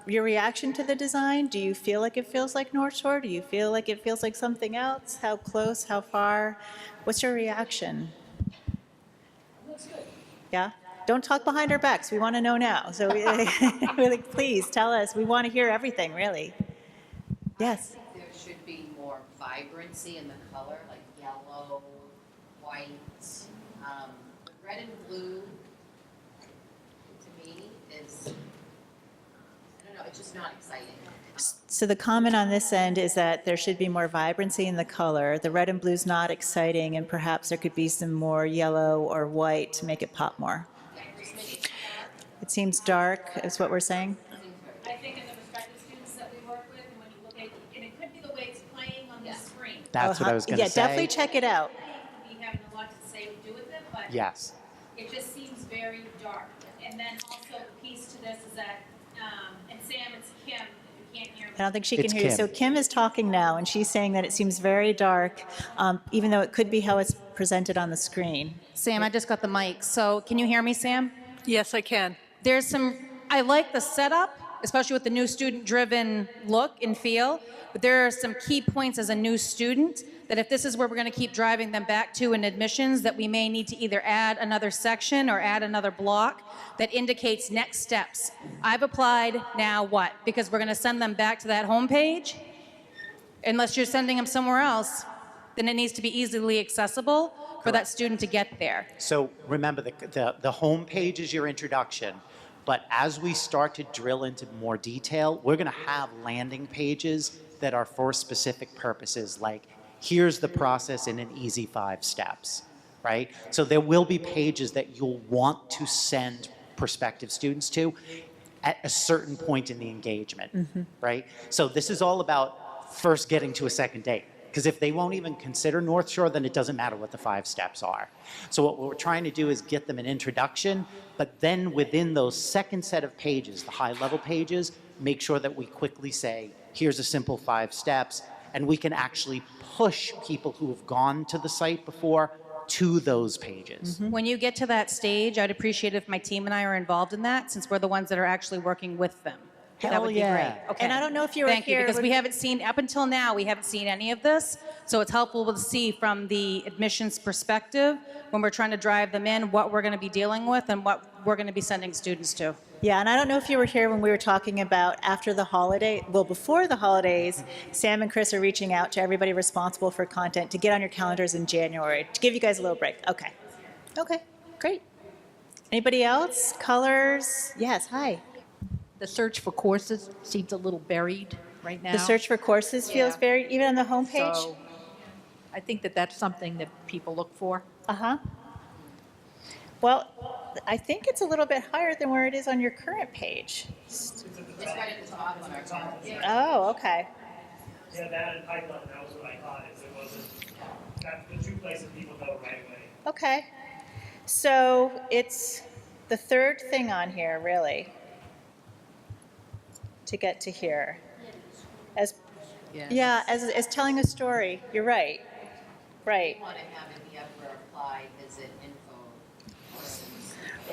your reaction to the design? Do you feel like it feels like North Shore? Do you feel like it feels like something else? How close, how far? What's your reaction? Looks good. Yeah? Don't talk behind our backs. We want to know now. So really, please tell us. We want to hear everything, really. Yes? I think there should be more vibrancy in the color, like yellow, white, red and blue, to me, is, I don't know, it's just not exciting. So the comment on this end is that there should be more vibrancy in the color. The red and blue is not exciting, and perhaps there could be some more yellow or white to make it pop more. It seems dark, is what we're saying? I think in the prospective students that we work with, and when you look at, and it could be the way it's playing on the screen. That's what I was going to say. Yeah, definitely check it out. Be having a lot to say to do with it, but Yes. it just seems very dark. And then also the piece to this is that, and Sam, it's Kim, if you can't hear me. I don't think she can It's hear you. Kim. So Kim is talking now, and she's saying that it seems very dark, even though it could be how it's presented on the screen. Sam, I just got the mic. So can you hear me, Sam? Yes, I can. There's some, I like the setup, especially with the new student-driven look and feel, but there are some key points as a new student that if this is where we're going to keep driving them back to in admissions, that we may need to either add another section or add another block that indicates next steps. I've applied, now what? Because we're going to send them back to that homepage. Unless you're sending them somewhere else, then it needs to be easily accessible. for that student to get there. So remember, the home page is your introduction, but as we start to drill into more detail, we're going to have landing pages that are for specific purposes, like here's the process in an easy 5 steps, right? So there will be pages that you'll want to send prospective students to at a certain point in the engagement, right? So this is all about first getting to a second date. Because if they won't even consider North Shore, then it doesn't matter what the 5 steps are. So what we're trying to do is get them an introduction, but then within those second set of pages, the high-level pages, make sure that we quickly say, here's a simple 5 steps, and we can actually push people who have gone to the site before to those pages. When you get to that stage, I'd appreciate if my team and I are involved in that, since we're the ones that are actually working with them. That Hell would be yeah. great. Okay. And I don't know if you were Thank you, here because when- we haven't seen, up until now, we haven't seen any of this. So it's helpful to see from the admissions perspective, when we're trying to drive them in, what we're going to be dealing with and what we're going to be sending students to. Yeah, and I don't know if you were here when we were talking about after the holiday, well, before the holidays, Sam and Chris are reaching out to everybody responsible for content to get on your calendars in January, to give you guys a little break. Okay. Okay, great. Anybody else? Colors? Yes, hi. The search for courses seems a little buried right now. The search for courses feels very, even on the homepage? So I think that that's something that people look for. Uh-huh. Well, I think it's a little bit higher than where it is on your current page. It's right at the top on our calendar. Oh, okay. Yeah, that and pipeline, that was what I thought, is it wasn't, that's the 2 places people go right away. Okay. So it's the third thing on here, really, to get to here. As, yeah, as telling a story. You're right. Right. We want to have it be up for apply, visit, info.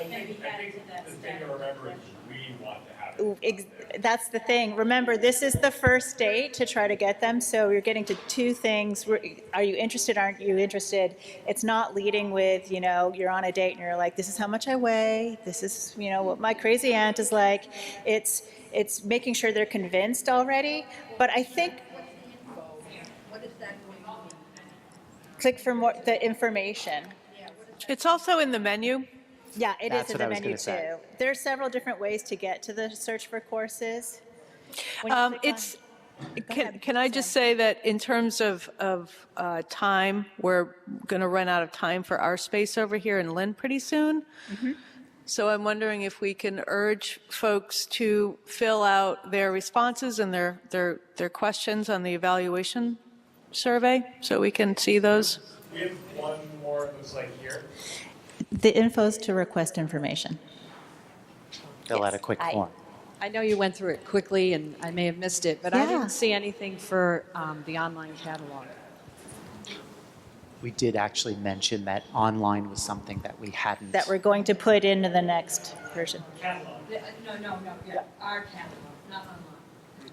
And we added to that The thing step. to remember is we want to have it. That's the thing. Remember, this is the first date to try to get them, so you're getting to 2 things. Are you interested, aren't you interested? It's not leading with, you know, you're on a date and you're like, this is how much I weigh, this is, you know, what my crazy aunt is like. It's making sure they're convinced already, but I think, click for more, the information. It's also in the menu. Yeah, it That's is in what I the was menu gonna say. too. There are several different ways to get to the search for courses. When you click It's, Go can, ahead, can I just say that in terms of time, we're going to run out of time for our space over here in Lynn pretty soon. So I'm wondering if we can urge folks to fill out their responses and their questions on the evaluation survey, so we can see those. We have one more, it looks like here. The info's to request information. Fill out a quick form. I know you went through it quickly, and I may have missed it, but I Yeah. didn't see anything for the online catalog. We did actually mention that online was something that we hadn't. That we're going to put into the next version. No, yeah, our catalog, not online.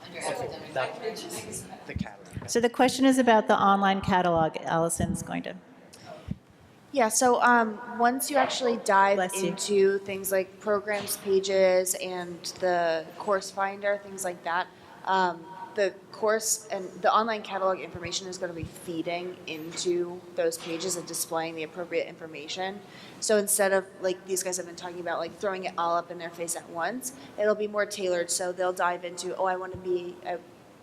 Under academic factors. The catalog. So the question is about the online catalog. Allison's going to. Yeah, so once you actually dive Bless you. into things like programs pages and the course finder, things like that, the course and the online catalog information is going to be feeding into those pages and displaying the appropriate information. So instead of, like these guys have been talking about, like throwing it all up in their face at once, it'll be more tailored. So they'll dive into, oh, I want to be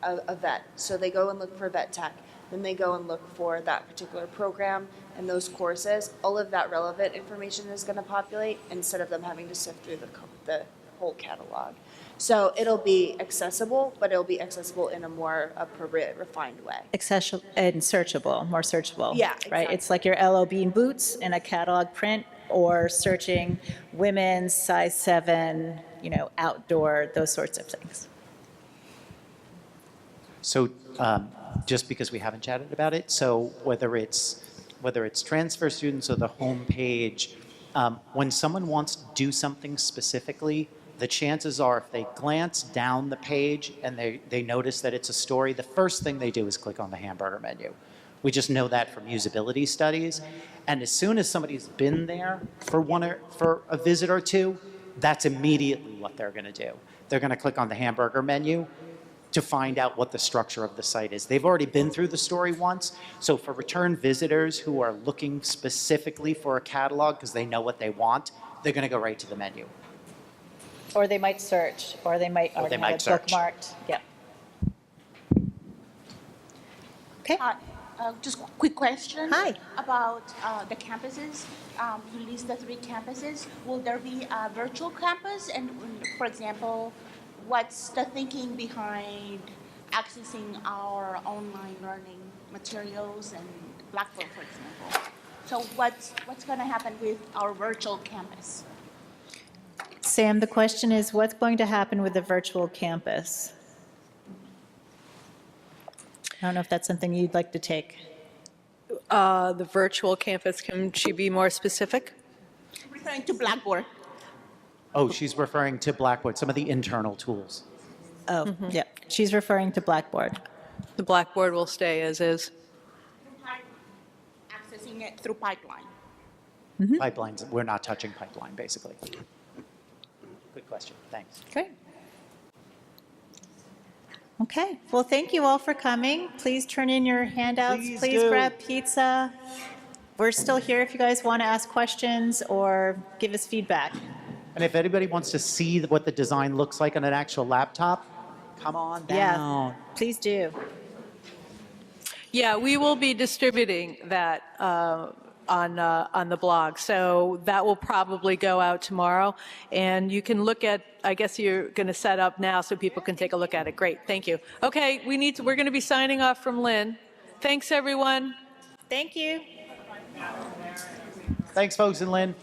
a vet. So they go and look for vet tech. Then they go and look for that particular program and those courses. All of that relevant information is going to populate instead of them having to sift through the whole catalog. So it'll be accessible, but it'll be accessible in a more appropriate, refined way. Accessible and searchable, more searchable. Yeah, Right? exactly. It's like your LO Bean boots in a catalog print or searching women's size 7, you know, outdoor, those sorts of things. So just because we haven't chatted about it, so whether it's transfer students or the home page, when someone wants to do something specifically, the chances are if they glance down the page and they notice that it's a story, the first thing they do is click on the hamburger menu. We just know that from usability studies. And as soon as somebody's been there for a visit or two, that's immediately what they're going to do. They're going to click on the hamburger menu, to find out what the structure of the site is. They've already been through the story once, so for return visitors who are looking specifically for a catalog because they know what they want, they're going to go right to the menu. Or they might search, or they might already have it search. bookmarked. Yeah. Okay. Just a quick question. Hi. About the campuses. You list the 3 campuses. Will there be a virtual campus? And for example, what's the thinking behind accessing our online learning materials and Blackboard, for example? So what's going to happen with our virtual campus? Sam, the question is, what's going to happen with the virtual campus? I don't know if that's something you'd like to take. The virtual campus, can she be more specific? Referring to Blackboard. Oh, she's referring to Blackboard, some of the internal tools. Oh, yeah. She's referring to Blackboard. The Blackboard will stay as is. Accessing it through pipeline. Pipelines, we're not touching pipeline, basically. Good question, thanks. Great. Okay, well, thank you all for coming. Please turn in your handouts. Please do. grab pizza. We're still here if you guys want to ask questions or give us feedback. And if anybody wants to see what the design looks like on an actual laptop, come on down. Yeah, please do. Yeah, we will be distributing that on the blog, so that will probably go out tomorrow. And you can look at, I guess you're going to set up now so people can take a look at it. Great, thank you. Okay, we're going to be signing off from Lynn. Thanks, everyone. Thank you. Thanks, folks, and Lynn.